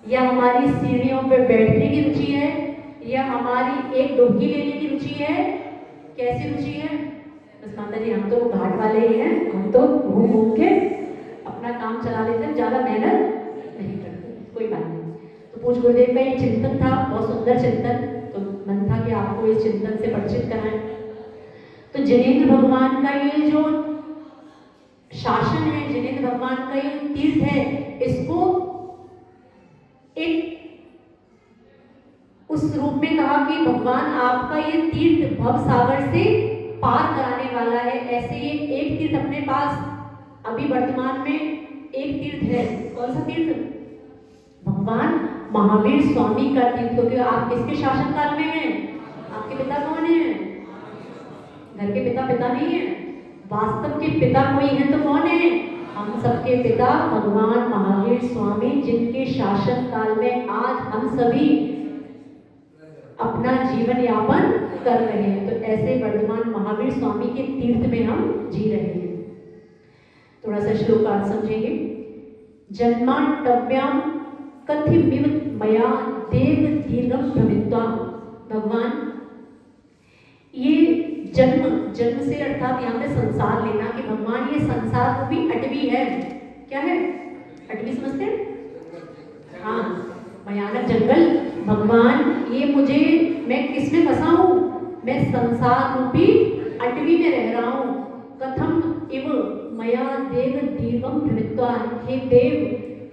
या हमारी सीढ़ियों पे बैठने की रुचि है, या हमारी एक डुबकी लेने की रुचि है? कैसी रुचि है? बस माता जी हम तो घाट वाले ही हैं, हम तो घूम घूम के अपना काम चला लेते हैं, ज्यादा मेहनत नहीं करते। कोई बात नहीं। तो पूज्य गुरुदेव का ये चिंतन था, बहुत सुंदर चिंतन। तो मन था कि आपको इस चिंतन से परिचित कराएं। तो जिनेंद्र भगवान का ये जो शासन है, जिनेंद्र भगवान का ये तीर्थ है, इसको एक उस रूप में कहा कि भगवान आपका ये तीर्थ भव सागर से पार कराने वाला है। ऐसे ही एक तीर्थ अपने पास अभी वर्तमान में एक तीर्थ है। कौन सा तीर्थ? भगवान महावीर स्वामी का तीर्थ। क्योंकि आप किसके शासन काल में हैं? आपके पिता कौन है? घर के पिता पिता नहीं है, वास्तव के पिता कोई है तो कौन है? हम सबके पिता भगवान महावीर स्वामी, जिनके शासन काल में आज हम सभी अपना जीवन यापन कर रहे हैं। तो ऐसे वर्तमान महावीर स्वामी के तीर्थ में हम जी रहे हैं। थोड़ा सा श्लोकार्थ समझेंगे। जन्माष्टव्याम कथिमिव मया देव दीर्घम भ्रमित्वा। भगवान ये जन्म से अर्थात यहाँ पे संसार लेना कि भगवान ये संसार को भी अटवी है। क्या है? अटवी समझते हैं? हाँ, भयानक जंगल। भगवान ये मुझे, मैं किसमें फंसा हूँ? मैं संसार रूपी अटवी में रह रहा हूँ। कथम इव मया देव दीर्घम भ्रमित्वा। हे देव,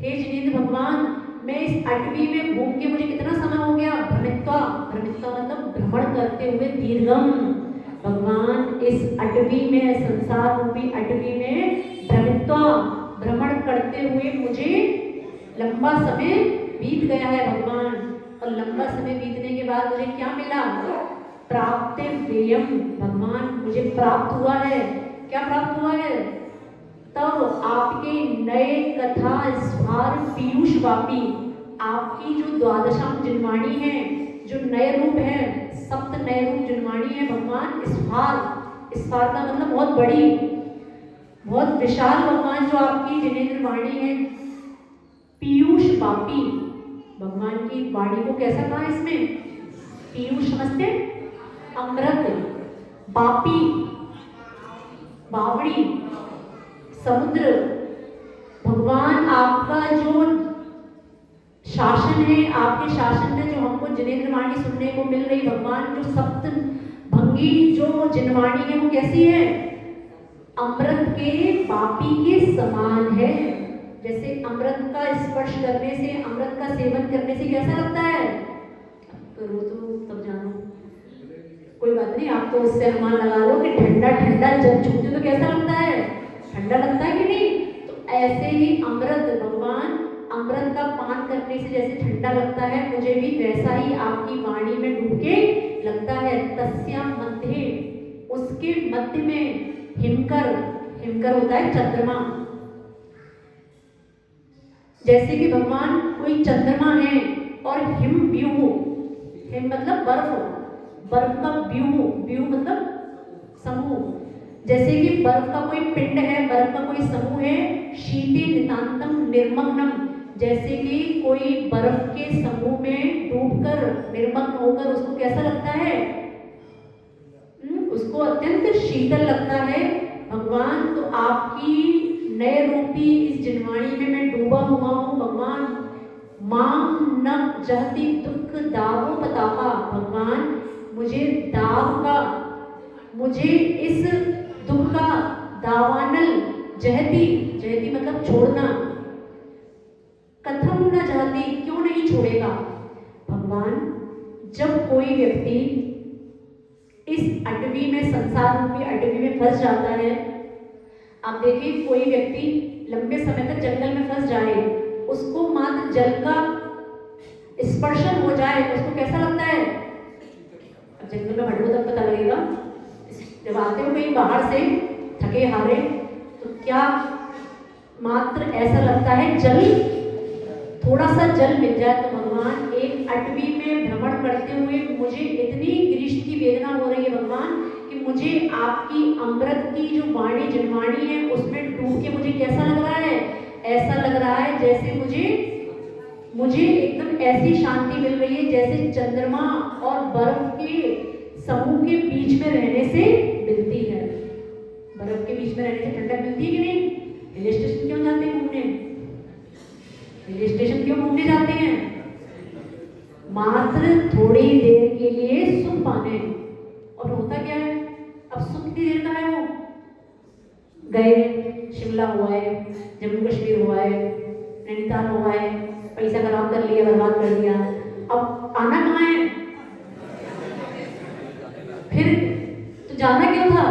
हे जिनेंद्र भगवान, मैं इस अटवी में घूम के मुझे कितना समय हो गया? भ्रमित्वा, भ्रमित्वा मतलब भ्रमण करते हुए, दीर्घम। भगवान इस अटवी में, संसार रूपी अटवी में भ्रमित्वा, भ्रमण करते हुए मुझे लंबा समय बीत गया है भगवान। और लंबा समय बीतने के बाद मुझे क्या मिला? प्राप्त व्ययम। भगवान मुझे प्राप्त हुआ है। क्या प्राप्त हुआ है? तब आपके नए कथा स्फार पीयूष वापी, आपकी जो द्वादशाम जिनवाणी है, जो नए रूप है, सप्त नए रूप जिनवाणी है भगवान। स्फार, स्फार का मतलब बहुत बड़ी, बहुत विशाल भगवान जो आपकी जिनेंद्र वाणी है। पीयूष वापी, भगवान की वाणी को कैसा कहा इसमें? पीयूष समझते? अमृत। वापी, बावड़ी, समुद्र। भगवान आपका जो शासन है, आपके शासन में जो हमको जिनेंद्र वाणी सुनने को मिल रही, भगवान जो सप्त भंगी जो जिनवाणी है वो कैसी है? अमृत के वापी के समान है। जैसे अमृत का स्पर्श करने से, अमृत का सेवन करने से कैसा लगता है? करो तो तब जानो, कोई बात नहीं, आप तो उससे अनुमान लगा लो कि ठंडा ठंडा जब छूते तो कैसा लगता है? ठंडा लगता है कि नहीं? तो ऐसे ही अमृत, भगवान अमृत का पान करने से जैसे ठंडा लगता है, मुझे भी वैसा ही आपकी वाणी में डूब के लगता है। तस्या मध्य, उसके मध्य में हिमकर, हिमकर होता है चंद्रमा। जैसे कि भगवान कोई चंद्रमा है और हिम व्यूह, हिम मतलब बर्फ, बर्फ का व्यूह, व्यूह मतलब समूह। जैसे कि बर्फ का कोई पिंड है, बर्फ का कोई समूह है। शीते नितांतम निर्मग्नम, जैसे कि कोई बर्फ के समूह में डूबकर निर्मग्न होकर उसको कैसा लगता है? उसको अत्यंत शीतल लगता है। भगवान तो आपकी नए रूपी इस जिनवाणी में मैं डूबा हुआ हूँ भगवान। माम न जहती दुख दावो पतापा। भगवान मुझे दाव का, मुझे इस दुख का दावानल, जहती, जहती मतलब छोड़ना, कथम न जहती, क्यों नहीं छोड़ेगा? भगवान जब कोई व्यक्ति इस इस अटवी में, संसार रूपी अटवी में फंस जाता है। आप देखिए कोई व्यक्ति लंबे समय तक जंगल में फंस जाए, उसको मात्र जल का स्पर्शन हो जाए, उसको कैसा लगता है? अब जंगल में हटो तब पता लगेगा। जब आते हो कहीं बाहर से थके हारे, तो क्या मात्र ऐसा लगता है जल, थोड़ा सा जल मिल जाए तो भगवान एक अटवी में भ्रमण करते हुए मुझे इतनी ग्रीष्म की वेदना हो रही है भगवान कि मुझे आपकी अमृत की जो वाणी जनवाणी है उसमें डूब के मुझे कैसा लग रहा है? ऐसा लग रहा है जैसे मुझे एकदम ऐसी शांति मिल रही है जैसे चंद्रमा और बर्फ के समूह के बीच में रहने से मिलती है। बर्फ के बीच में रहने से ठंडक मिलती है कि नहीं? हिल स्टेशन क्यों जाते हैं घूमने? हिल स्टेशन क्यों घूमने जाते हैं? मात्र थोड़ी देर के लिए सुख पाने। और होता क्या है? अब सुख कितनी देर का है? वो गए, शिमला हुआ है, जम्मू कश्मीर हुआ है, नैनीताल हुआ है, पैसा खराब कर लिया, बर्बाद कर दिया, अब आना कहाँ है? फिर तो जाना क्यों था?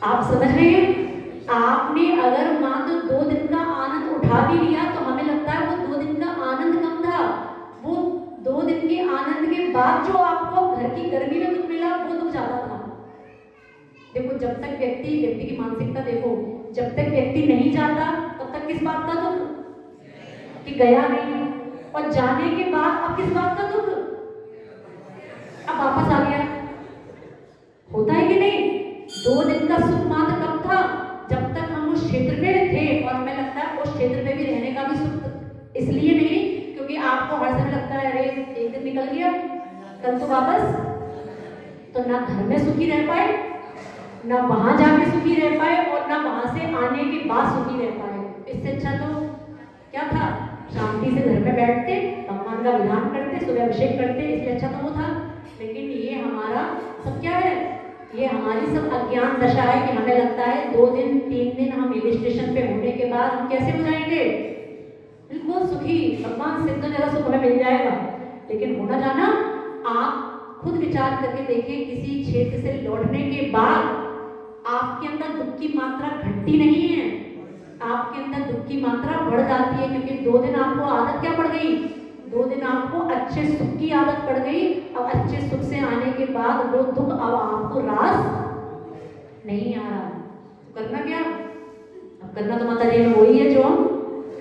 आप समझ रहे हैं? आपने अगर मात्र 2 दिन का आनंद उठा भी लिया तो हमें लगता है वो 2 दिन का आनंद कम था। वो 2 दिन के आनंद के बाद जो आपको घर की गर्मी में दुख मिला वो दुख ज्यादा था। देखो जब तक व्यक्ति की मानसिकता देखो, जब तक व्यक्ति नहीं जाता तब तक किस बात का दुख कि गया नहीं, और जाने के बाद अब किस बात का दुख, अब वापस आ गया। होता है कि नहीं? 2 दिन का सुख मात्र कब था? जब तक हम उस क्षेत्र में थे, और हमें लगता है उस क्षेत्र में भी रहने का भी सुख इसलिए नहीं क्योंकि आपको हर समय लगता है अरे एक दिन निकल गया कल तो वापस, तो ना घर में सुखी रह पाए, ना वहां जाके सुखी रह पाए, और ना वहां से आने के बाद सुखी रह पाए। इससे अच्छा तो क्या था? शांति से घर में बैठते, भगवान का विधान करते, सूर्य अभिषेक करते, इसलिए अच्छा तो वो था। लेकिन ये हमारा सब क्या है? ये हमारी सब अज्ञान दशा है कि हमें लगता है 2 दिन 3 दिन हम हिल स्टेशन पे होने के बाद हम कैसे हो जाएंगे? बिल्कुल सुखी, भगवान से इतना ज्यादा सुख हमें मिल जाएगा। लेकिन होना जाना, आप खुद विचार करके देखिए, किसी क्षेत्र से लौटने के बाद आपके अंदर दुख की मात्रा घटती नहीं है, आपके अंदर दुख की मात्रा बढ़ जाती है, क्योंकि 2 दिन आपको आदत क्या पड़ गई? 2 दिन आपको अच्छे सुख की आदत पड़ गई। अब अच्छे सुख से आने के बाद वो दुख अब आपको रास नहीं आ रहा। तो करना क्या? अब करना तो माता जी में वही है जो हम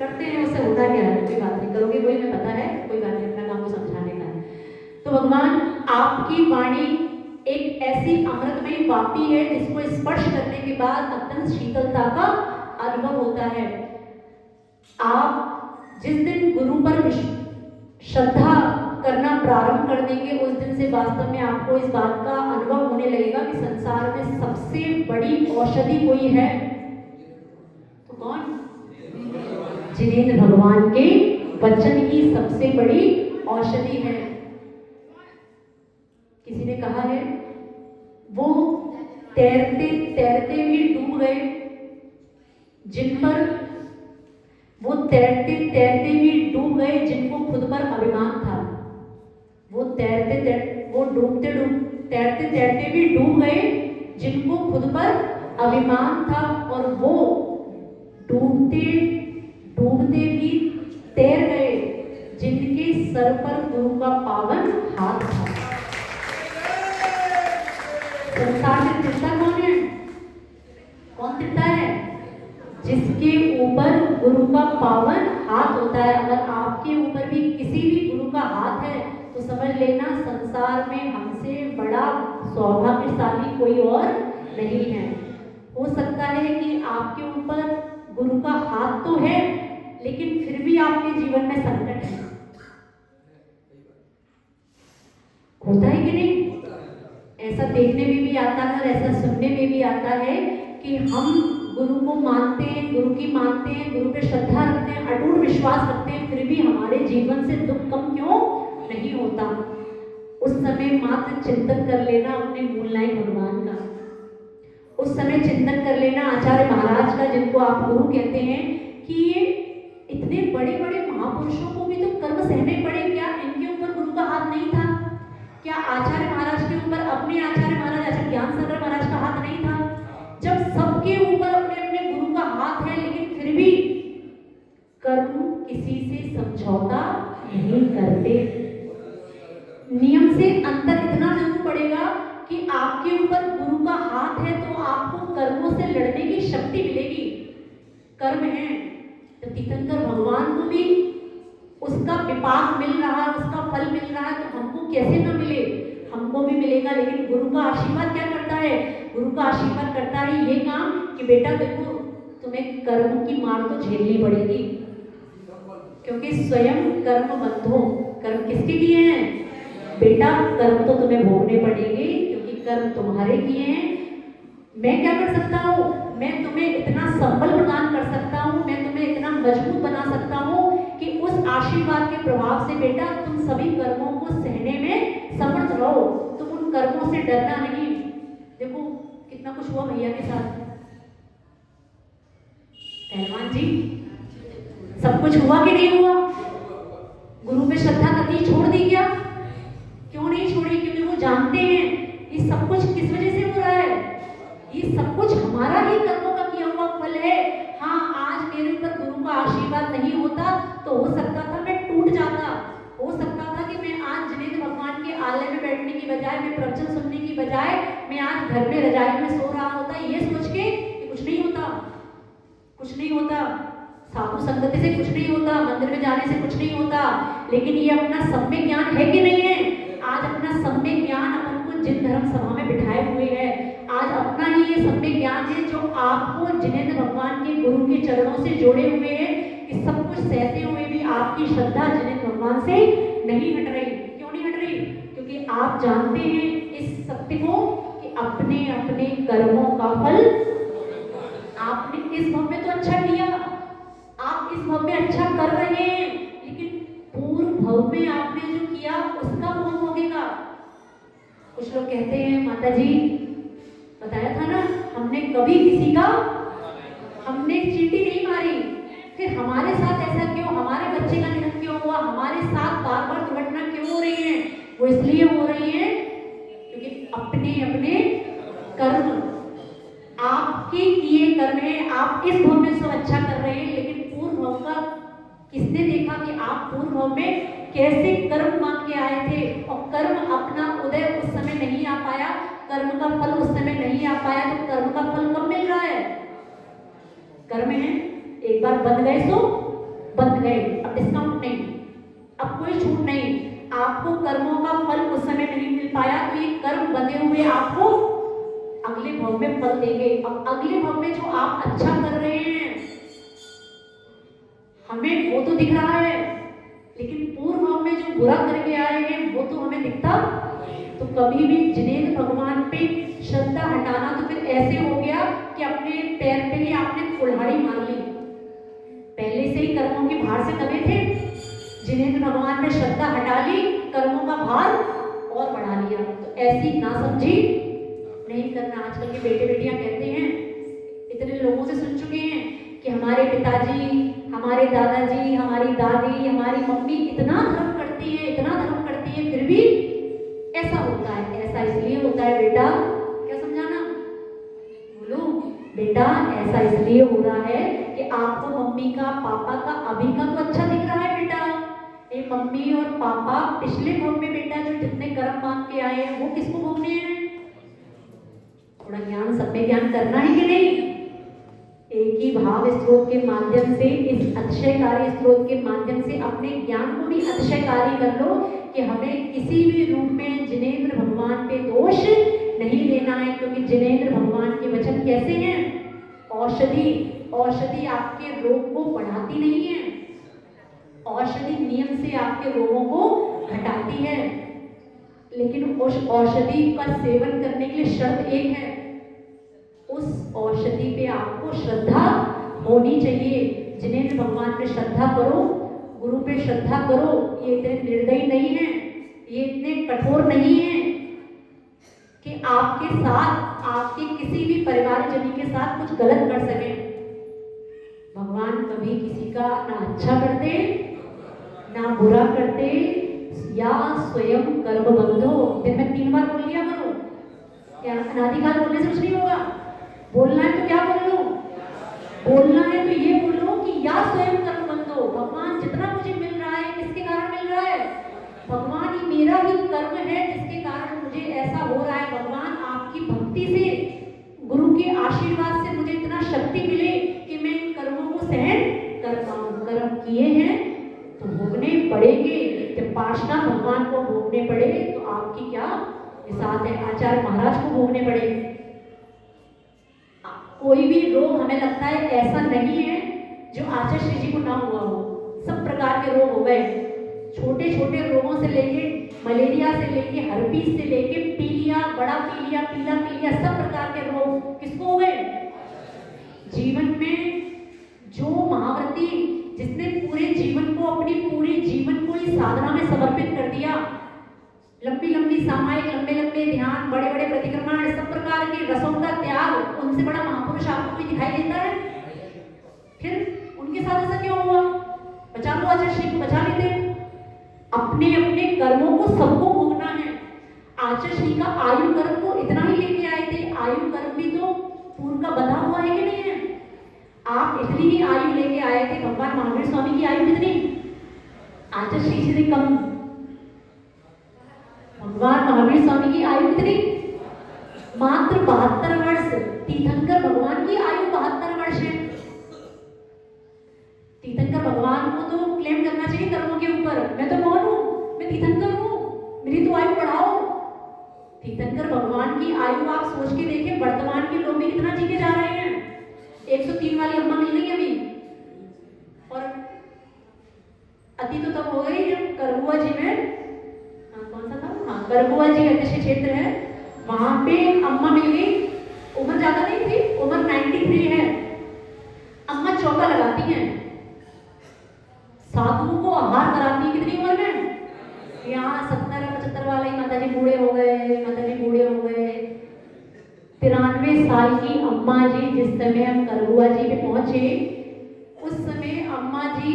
करते हैं, उससे होता क्या है? कोई बात नहीं, करोगे वही, हमें पता है, कोई बात नहीं, अपना काम को समझाने का है। तो भगवान आपकी वाणी एक ऐसी अमृतमयी वापी है जिसको स्पर्श करने के बाद अत्यंत शीतलता का अनुभव होता है। आप जिस दिन गुरु पर श्रद्धा करना प्रारंभ कर देंगे उस दिन से वास्तव में आपको इस बात का अनुभव होने लगेगा कि संसार में सबसे बड़ी औषधि कोई है तो कौन? जिनेंद्र भगवान के वचन ही सबसे बड़ी औषधि है। किसी ने कहा है वो तैरते तैरते भी डूब गए जिन पर, वो तैरते तैरते भी डूब गए जिनको खुद पर अभिमान था। वो डूबते तैरते भी डूब गए जिनको खुद पर अभिमान था, और वो डूबते डूबते भी तैर गए जिनके सर पर गुरु का पावन हाथ था। संसार में तिरता कौन है? कौन तिरता है? जिसके ऊपर गुरु का पावन हाथ होता है। अगर आपके ऊपर भी किसी भी गुरु का हाथ है तो समझ लेना संसार में हमसे बड़ा सौभाग्यशाली कोई और नहीं है। हो सकता है कि आपके ऊपर गुरु का हाथ तो है लेकिन फिर भी आपके जीवन में संकट है। होता है कि नहीं? ऐसा देखने में भी आता है और ऐसा सुनने में भी आता है कि हम गुरु को मानते हैं, गुरु की मानते हैं, गुरु पे श्रद्धा रखते हैं, अटूट विश्वास रखते हैं, फिर भी हमारे जीवन से दुख कम क्यों नहीं होता। उस समय मात्र चिंतन कर लेना अपने मूल नायक भगवान का, उस समय चिंतन कर लेना आचार्य महाराज का, जिनको आप गुरु कहते हैं, कि ये इतने बड़े बड़े महापुरुषों को भी तो कर्म सहने पड़े, क्या इनके ऊपर गुरु का हाथ नहीं था? क्या आचार्य महाराज के अपने आचार्य महाराज आचार्य ज्ञान सागर महाराज का हाथ नहीं था, जब सबके ऊपर अपने अपने गुरु का हाथ है, लेकिन फिर भी कर्म किसी से समझौता नहीं करते। नियम से अंतर इतना जरूर पड़ेगा कि आपके ऊपर गुरु का हाथ है तो आपको कर्मों से लड़ने की शक्ति मिलेगी। कर्म है तो तीर्थंकर भगवान को भी उसका विपाक मिल रहा है, उसका फल मिल रहा है, तो हमको कैसे ना मिले, हमको भी मिलेगा। लेकिन गुरु का आशीर्वाद क्या करता है? गुरु का आशीर्वाद करता है ये काम कि बेटा देखो तुम्हें कर्म की मार तो झेलनी पड़ेगी, क्योंकि स्वयं कर्म बंधो। कर्म किसके लिए हैं? बेटा कर्म तो तुम्हें भोगने पड़ेंगे, क्योंकि कर्म तुम्हारे किए हैं। मैं क्या कर सकता हूँ? मैं तुम्हें इतना संबल प्रदान कर सकता हूँ, मैं तुम्हें इतना मजबूत बना सकता हूँ कि उस आशीर्वाद के प्रभाव से बेटा तुम सभी कर्मों को सहने में समर्थ रहो, तुम उन कर्मों से डरना नहीं। देखो कितना कुछ हुआ भैया के साथ, पहलवान जी, सब कुछ हुआ कि नहीं हुआ? गुरु पे श्रद्धा करनी छोड़ दी क्या? क्यों नहीं छोड़ी? क्योंकि वो जानते हैं ये सब कुछ किस वजह से हो रहा है, ये सब कुछ हमारा ही कर्मों का किया हुआ फल है। हाँ, आज मेरे ऊपर गुरु का आशीर्वाद नहीं होता तो हो सकता था मैं टूट जाता, हो सकता था कि मैं आज जिनेंद्र भगवान के आलय में बैठने की बजाय, मैं प्रवचन सुनने की बजाय मैं आज घर में रजाई में सो रहा होता, ये सोच के कि कुछ नहीं होता, कुछ नहीं होता, साधु संगति से कुछ नहीं होता, मंदिर में जाने से कुछ नहीं होता। लेकिन ये अपना सम्यक ज्ञान है कि नहीं है? आज अपना सम्यक ज्ञान अपन को जिन धर्म सभा में बिठाए हुए है, आज अपना ही ये सम्यक ज्ञान है जो आपको जिनेंद्र भगवान के गुरु के चरणों से जोड़े हुए हैं कि सब कुछ सहते हुए भी आपकी श्रद्धा जिनेंद्र भगवान से नहीं हट रही। क्यों नहीं हट रही? क्योंकि आप जानते हैं इस सत्य को कि अपने अपने कर्मों का फल आपने इस भव में तो अच्छा किया, आप इस भव में अच्छा कर रहे हैं, लेकिन पूर्व भव में आपने जो किया उसका भोग भोगेगा। कुछ लोग कहते हैं माता जी बताया था ना, हमने कभी किसी का हमने चींटी नहीं मारी, फिर हमारे साथ ऐसा क्यों, हमारे बच्चे का निधन क्यों हुआ, हमारे साथ बार बार दुर्घटना क्यों हो रही है? वो इसलिए हो रही है क्योंकि अपने अपने कर्म, आपके किए कर्म है। आप इस भव में सब अच्छा कर रहे हैं, लेकिन पूर्व भव का किसने देखा कि आप पूर्व भव में कैसे कर्म मान के आए थे, और कर्म अपना उदय उस समय नहीं आ पाया, कर्म का फल उस समय नहीं आ पाया, तो कर्म का फल कब मिल रहा है? कर्म है, एक बार बंध गए सो बंध गए, अब डिस्काउंट नहीं, अब कोई छूट नहीं। आपको कर्मों का फल उस समय नहीं मिल पाया, तो ये कर्म बंधे हुए आपको अगले भव में फल देंगे। अब अगले भव में जो आप अच्छा कर रहे हैं हमें वो तो दिख रहा है, लेकिन पूर्व भव में जो बुरा करके आए हैं वो तो हमें दिखता। तो कभी भी जिनेंद्र भगवान पे श्रद्धा हटाना तो फिर ऐसे हो गया कि अपने पैर पे ही आपने कुल्हाड़ी मार ली। पहले से ही कर्मों के भार से दबे थे, जिनेंद्र भगवान ने श्रद्धा हटा ली, कर्मों का भार और बढ़ा लिया। तो ऐसी ना समझी नहीं करना। आजकल के बेटे बेटियां कहते हैं, इतने लोगों से सुन चुके हैं कि हमारे पिताजी, हमारे दादाजी, हमारी दादी, हमारी मम्मी इतना धर्म करती है, इतना धर्म करती है, फिर भी ऐसा होता है। ऐसा इसलिए होता है बेटा, क्या समझाना? बोलो बेटा, ऐसा इसलिए हो रहा है कि आपको मम्मी का, पापा का अभी का तो अच्छा दिख रहा है बेटा। ये मम्मी और पापा पिछले भव में बेटा जो जितने कर्म मान के आए हैं वो किसको भोगने हैं? थोड़ा ज्ञान, सब में ज्ञान करना है कि नहीं? एक ही भाव स्रोत के माध्यम से, इस अतिशयकारी स्रोत के माध्यम से अपने ज्ञान को भी अतिशयकारी कर लो कि हमें किसी भी रूप में जिनेंद्र भगवान पे दोष नहीं देना है, क्योंकि जिनेंद्र भगवान के वचन कैसे हैं? औषधि। औषधि आपके रोग को बढ़ाती नहीं है, औषधि नियम से आपके रोगों को घटाती है। लेकिन उस औषधि का सेवन करने के लिए शर्त एक है, उस औषधि पे आपको श्रद्धा होनी चाहिए। जिनेंद्र भगवान पे श्रद्धा करो, गुरु पे श्रद्धा करो। ये इतने निर्दयी नहीं है, ये इतने कठोर नहीं है कि आपके साथ, आपके किसी भी परिवारजन के साथ कुछ गलत कर सके। भगवान कभी किसी का ना अच्छा करते ना बुरा करते, या स्वयं कर्म बंधो। दिन में 3 बार बोल लिया करो, क्या अनादिकाल बोलने से कुछ नहीं होगा? बोलना है तो क्या बोल लो? बोलना है तो ये बोलो कि या स्वयं कर्म बंधो, भगवान जितना मुझे मिल रहा है किसके कारण मिल रहा है? भगवान ही मेरा ही कर्म है जिसके कारण मुझे ऐसा हो रहा है। भगवान आपकी भक्ति से, गुरु के आशीर्वाद से मुझे इतना शक्ति मिले कि मैं इन कर्मों को सहन कर पाऊं। कर्म किए हैं तो भोगने पड़ेंगे। जब पार्षद भगवान को भोगने पड़े तो आपकी क्या हिसाब है? आचार्य महाराज को भोगने पड़े। कोई भी रोग हमें लगता है ऐसा नहीं है जो आचार्य श्री जी को ना हुआ हो। सब प्रकार के रोग हो गए, छोटे छोटे रोगों से लेके मलेरिया से लेके हर्पीस से लेके पीलिया, बड़ा पीलिया, पीला पीलिया, सब प्रकार के रोग किसको हो गए? जीवन में जो महाव्रती जिसने पूरे जीवन को, अपनी पूरे जीवन को इस साधना में समर्पित कर दिया, लंबी लंबी सामायिक, लंबे लंबे ध्यान, बड़े बड़े प्रतिक्रमण, सब प्रकार के रसों का त्याग, उनसे बड़ा महापुरुष आपको कोई दिखाई देता है? फिर उनके साथ ऐसा क्यों हुआ? बचा लो, आचार्य श्री को बचा लेते। अपने अपने कर्मों को सबको भोगना है। आचार्य श्री का आयु कर्म को इतना ही लेके आए थे। आयु कर्म भी तो पूर्व का बंधा हुआ है कि नहीं है? आप इतनी ही आयु लेके आए थे। भगवान महावीर स्वामी की आयु कितनी? आचार्य श्री जी से कम। भगवान महावीर स्वामी की आयु कितनी? मात्र 72 वर्ष। तीर्थंकर भगवान की आयु 72 वर्ष है। तीर्थंकर भगवान को तो क्लेम करना चाहिए कर्मों के ऊपर, मैं तो कौन हूँ? मैं तीर्थंकर हूँ, मेरी तो आयु बढ़ाओ। तीर्थंकर भगवान की आयु आप सोच के देखें, वर्तमान के लोग भी कितना जीते जा रहे हैं। 103 वाली अम्मा मिल गई अभी, और अति तो तब हो गई जब करबुआ जी में, कौन सा था? हाँ, करबुआ जी अध्यक्ष क्षेत्र है, वहां पे अम्मा मिल गई। उम्र ज्यादा नहीं थी, उम्र 93 है। अम्मा चौका लगाती हैं, साधुओं को आहार कराती है। कितनी उम्र में? यहाँ 70-75 वाले माता जी बूढ़े हो गए, माता जी बूढ़े हो गए। 93 साल की अम्मा जी जिस समय हम करबुआ जी पे पहुंचे, उस समय अम्मा जी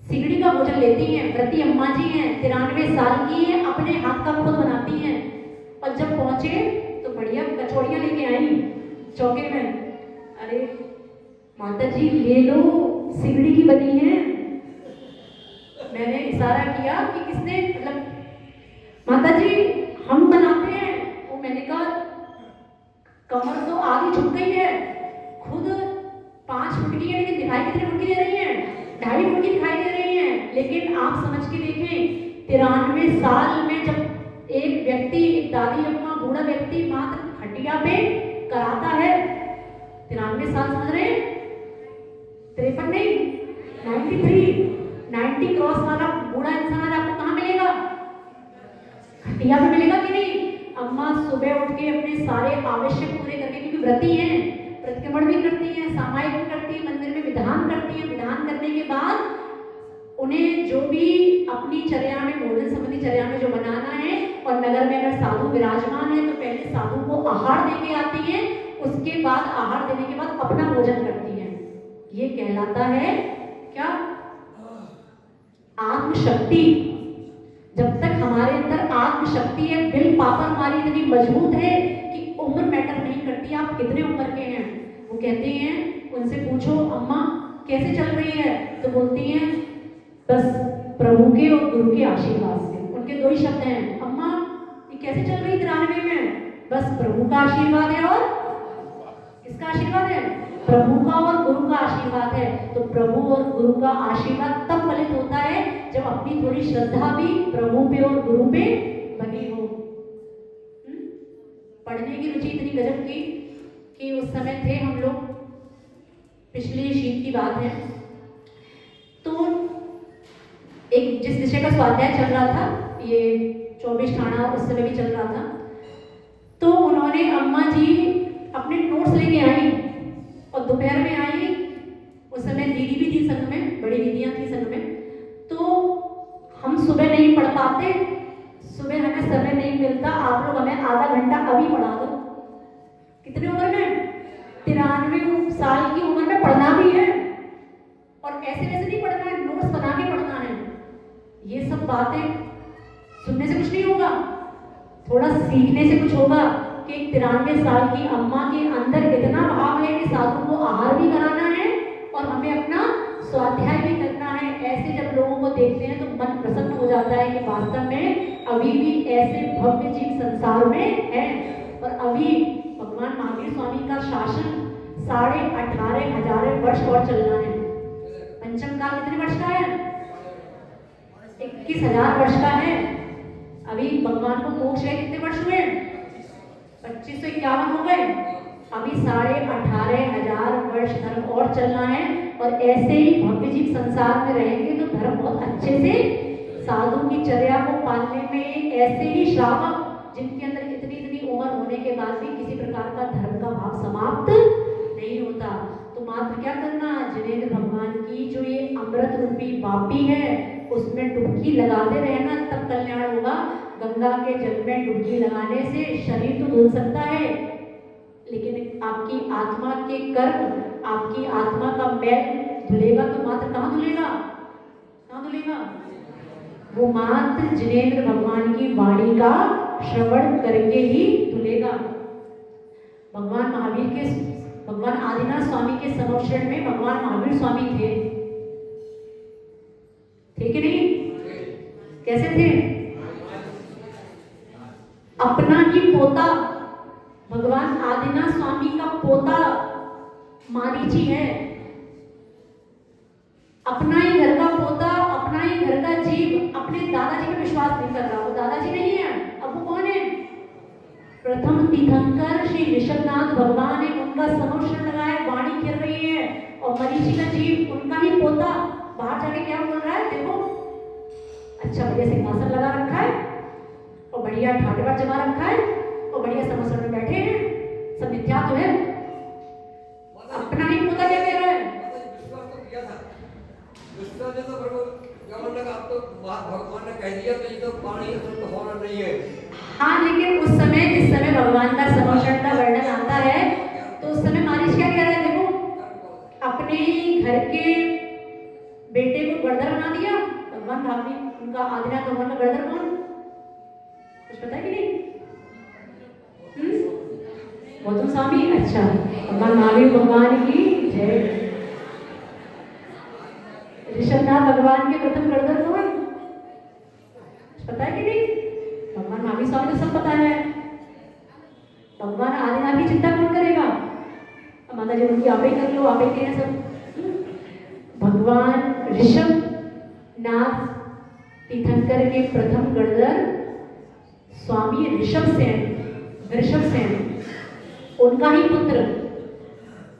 सिगड़ी का भोजन लेती हैं। व्रती अम्मा जी हैं, 93 साल की हैं, अपने हाथ का खुद बनाती हैं। और जब पहुंचे तो बढ़िया कचौड़ियां लेके आई चौके में। अरे माता जी ले लो, सिगड़ी की बनी है। मैंने इशारा किया कि किसने, मतलब माता जी हम बनाते हैं। वो मैंने कहा कमर तो आधी झुक गई है, खुद 5 फुट की है, लेकिन दिखाई कितने फुट की दे रही है? 2.5 फुट की दिखाई दे रही है। लेकिन आप समझ के देखें, 93 साल में जब एक व्यक्ति, एक दादी अम्मा, बूढ़ा व्यक्ति मात्र खटिया पे कराता है, 93 साल समझ रहे हैं? 53 नहीं, 93, 90 क्रॉस वाला बूढ़ा इंसान आपको कहाँ मिलेगा? खटिया पे मिलेगा कि नहीं? अम्मा सुबह उठ के अपने सारे आवश्यक पूरे करके, क्योंकि व्रती हैं, प्रतिक्रमण भी करती हैं, सामायिक भी करती हैं, मंदिर में विधान करती हैं। विधान करने के बाद उन्हें जो भी अपनी चर्या में, भोजन संबंधी चर्या में जो बनाना है, और नगर में अगर साधु विराजमान है तो पहले साधु को आहार देके आती हैं, उसके बाद आहार देने के बाद अपना भोजन करती हैं। ये कहलाता है क्या? आत्मशक्ति। जब तक हमारे अंदर आत्मशक्ति है, दिल पापर हमारी इतनी मजबूत है कि उम्र मैटर नहीं करती। आप कितने उम्र के हैं? वो कहते हैं, उनसे पूछो अम्मा कैसे चल रही है, तो बोलती हैं बस प्रभु के और गुरु के आशीर्वाद से। उनके 2 ही शब्द हैं, अम्मा ये कैसे चल रही 93 में? बस प्रभु का आशीर्वाद है। और किसका आशीर्वाद है? प्रभु का और गुरु का आशीर्वाद है। तो प्रभु और गुरु का आशीर्वाद तब फलित होता है जब अपनी थोड़ी श्रद्धा भी प्रभु पे और गुरु पे बनी हो। पढ़ने की रुचि इतनी गजब की कि उस समय थे हम लोग, पिछले शीत की बात है, तो एक जिस विषय का स्वाध्याय चल रहा था, ये 24 ठाणा उस समय भी चल रहा था, तो उन्होंने अम्मा जी अपने नोट्स लेके आई और दोपहर में आई। उस समय दीदी भी थी संघ में, बड़ी दीदियां थी संघ में। तो हम सुबह नहीं पढ़ पाते, सुबह हमें समय नहीं मिलता, आप लोग हमें आधा घंटा अभी पढ़ा दो। कितनी उम्र में? 93 साल की उम्र में पढ़ना भी है, और ऐसे वैसे नहीं पढ़ना है, नोट्स बना के पढ़ना है। ये सब बातें सुनने से कुछ नहीं होगा, थोड़ा सीखने से कुछ होगा। कि 93 साल की अम्मा के अंदर इतना भाव है कि साधु को आहार भी कराना है और हमें अपना स्वाध्याय भी करना है। ऐसे जब लोगों को देखते हैं तो मन प्रसन्न हो जाता है कि वास्तव में अभी भी ऐसे भव्य जीव संसार में है। और अभी भगवान महावीर स्वामी का शासन 18,500 वर्ष और चलना है। पंचम काल कितने वर्ष का है? 21,000 वर्ष का है। अभी भगवान को मोक्ष है कितने वर्ष हुए? 2551 हो गए। अभी 18,500 वर्ष धर्म और चलना है। और ऐसे ही भव्य जीव संसार में रहेंगे तो धर्म बहुत अच्छे से साधु की चर्या को पालने में ऐसे ही श्रावक जिनके अंदर इतनी उम्र होने के बाद भी किसी प्रकार का धर्म का भाव समाप्त नहीं होता। तो मात्र क्या करना, जिनेंद्र भगवान की जो ये अमृत रूपी वापी है उसमें डुबकी लगाते रहना, तब कल्याण होगा। गंगा के जल में डुबकी लगाने से शरीर तो धुल सकता है, लेकिन आपकी आत्मा के कर्म, आपकी आत्मा का मैल धुलेगा तो मात्र कहाँ धुलेगा? कहाँ धुलेगा? वो मात्र जिनेंद्र भगवान की वाणी का श्रवण करके ही धुलेगा। भगवान महावीर के, भगवान आदिनाथ स्वामी के संरक्षण में भगवान महावीर स्वामी थे कि नहीं? कैसे थे? अपना ही पोता, भगवान आदिनाथ स्वामी का पोता मारीची है। अपना ही घर का पोता, अपना ही घर का जीव अपने दादाजी पर विश्वास नहीं कर रहा। वो दादाजी नहीं है, अब वो कौन है? प्रथम तीर्थंकर श्री ऋषभनाथ भगवान है, उनका संरक्षण लगाए, वाणी खेल रही है। और मरीची का जीव उनका ही पोता बाहर जाके क्या बोल रहा है? देखो अच्छा बढ़िया सिंहासन लगा रखा है और बढ़िया ठाटेबार जमा रखा है और बढ़िया समस्या में बैठे हैं, सब मिथ्या तो है। अपना ही पोता क्या कह रहा है? विश्वास ने तो भगवान लगा, आप तो भगवान ने कह दिया तो ये तो पानी तो होना नहीं है। हाँ, लेकिन उस समय जिस समय भगवान का संरक्षण का वर्णन आता है तो उस समय मारीच क्या कह रहा है? देखो अपने ही घर के बेटे को गड़धर बना दिया। भगवान भाभी उनका आदिनाथ भगवान का गड़धर कौन? कुछ पता है कि नहीं? गौतम स्वामी। अच्छा, भगवान महावीर भगवान की जय। ऋषभनाथ भगवान के प्रथम गड़धर कौन? पता है कि नहीं? भगवान महावीर स्वामी को सब पता है। भगवान आदिनाथ की चिंता कौन करेगा? माता जी उनकी आप ही कर लो, आप ही करें सब। भगवान ऋषभनाथ तीर्थंकर के प्रथम गड़धर स्वामी ऋषभ सेन उनका ही पुत्र।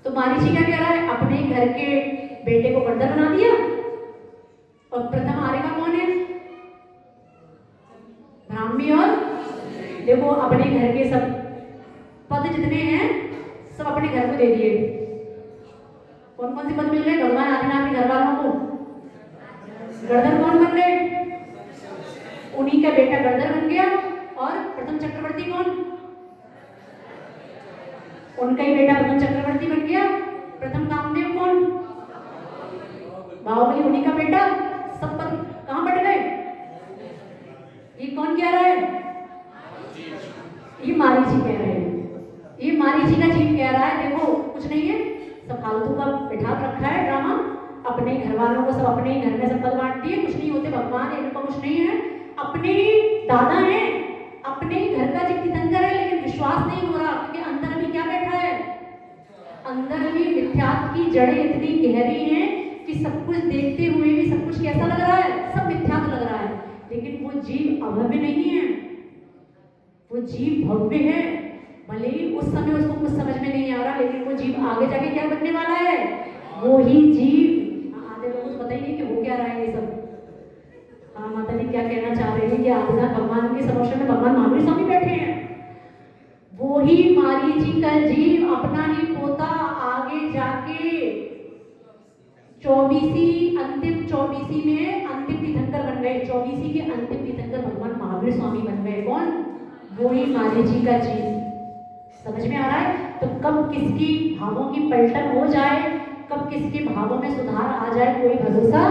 तो मारीची क्या कह रहा है? अपने घर के बेटे को गड़धर बना दिया। और प्रथम आरेगा कौन है? ब्राह्मी। और देखो अपने घर के सब पद जितने हैं सब अपने घर को दे दिए। कौन कौन से पद मिल रहे? भगवान आदिनाथ के घर वालों को गड़धर कौन बन गए? उन्हीं का बेटा गड़धर बन गया। और प्रथम चक्रवर्ती कौन? उनका ही बेटा प्रथम चक्रवर्ती बन गया। प्रथम कामदेव कौन? बाहुबली, उन्हीं का बेटा। सब पद कहां बढ़ गए? ये कौन कह रहा है? ये मारीची कह रहे हैं। ये मारीची का जीव कह रहा है देखो कुछ नहीं है, सब फालतू का बिठा रखा है ड्रामा। अपने घर वालों को सब अपने ही घर में सब पद बांट दिए। कुछ नहीं होते भगवान, इनको कुछ नहीं है। अपने ही दादा है, अपने ही घर का जीव तीर्थंकर है, लेकिन विश्वास नहीं हो रहा क्योंकि अंदर भी क्या बैठा है? अंदर भी मिथ्यात्व की जड़ें इतनी गहरी हैं कि सब कुछ देखते हुए भी सब कुछ कैसा लग रहा है? सब मिथ्यात्व लग रहा है। लेकिन वो जीव अभव्य नहीं है, वो जीव भव्य है। भले ही उस समय उसको कुछ समझ में नहीं आ रहा, लेकिन वो जीव आगे जाके क्या बनने वाला है? वो ही जीव। आधे लोगों को पता ही नहीं कि हो क्या रहा है ये सब। हाँ, माता जी क्या कहना चाह रहे हैं कि आदिनाथ भगवान के समक्ष में भगवान महावीर स्वामी बैठे हैं। वो ही मारीची का जीव अपना ही पोता आगे जाके 24वीं अंतिम 24वीं में अंतिम तीर्थंकर बन गए। 24वीं के अंतिम तीर्थंकर भगवान महावीर स्वामी बन गए। कौन? वो ही मारीची का जीव। समझ में आ रहा है? तो कब किसकी भावों की पलटन हो जाए, कब किसके भावों में सुधार आ जाए, कोई भरोसा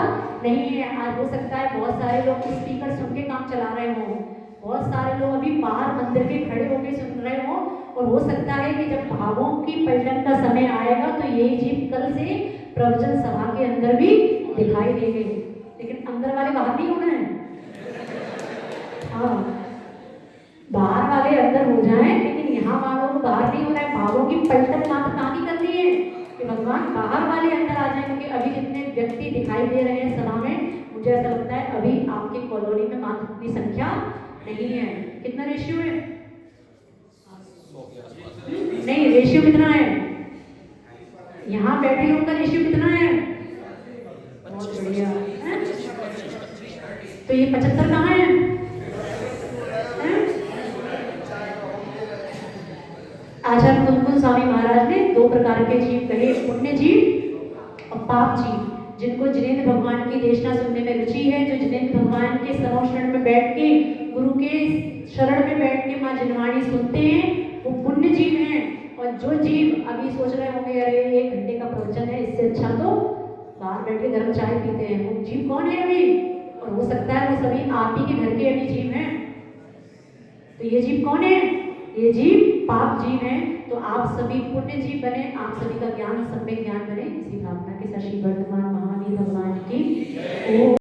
नहीं है। आज हो सकता है बहुत सारे लोग स्पीकर सुन के काम चला रहे हों, बहुत सारे लोग अभी बाहर मंदिर के खड़े होकर सुन रहे हो, और हो सकता है कि जब भावों की पलटन का समय आएगा तो यही जीव कल से प्रवचन सभा के अंदर भी दिखाई देंगे, लेकिन अंदर वाले बाहर नहीं होना है। हाँ, बाहर वाले अंदर हो जाएं, लेकिन यहाँ वालों को बाहर नहीं होना है। भावों की पलटन मात्र कहानी करनी है कि भगवान बाहर वाले अंदर आ जाए, क्योंकि अभी जितने व्यक्ति दिखाई दे रहे हैं सभा में, मुझे ऐसा लगता है अभी आपकी कॉलोनी में मात्र इतनी संख्या नहीं है। कितना रेशियो है? नहीं, रेशियो कितना है? यहाँ बैठे लोगों का रेशियो कितना है? बहुत बढ़िया है? तो ये 75 कहाँ है? आचार्य कुंकुम स्वामी महाराज ने 2 प्रकार के जीव कहे, पुण्य जीव और पाप जीव। जिनको जिनेंद्र भगवान की देशना सुनने में रुचि है, जो जिनेंद्र भगवान के शरण में बैठ के, गुरु के शरण में बैठ के माँ जिनवाणी सुनते हैं, वो पुण्य जीव हैं। और जो जीव अभी सोच रहे होंगे अरे 1 घंटे का प्रवचन है, इससे अच्छा तो बाहर बैठ के गर्म चाय पीते हैं, वो जीव कौन है अभी? और हो सकता है वो सभी आप ही के घर के अभी जीव हैं। तो ये जीव कौन है? ये जीव पाप जीव हैं। तो आप सभी पुण्य जीव बने, आप सभी का ज्ञान सम्यक ज्ञान बने,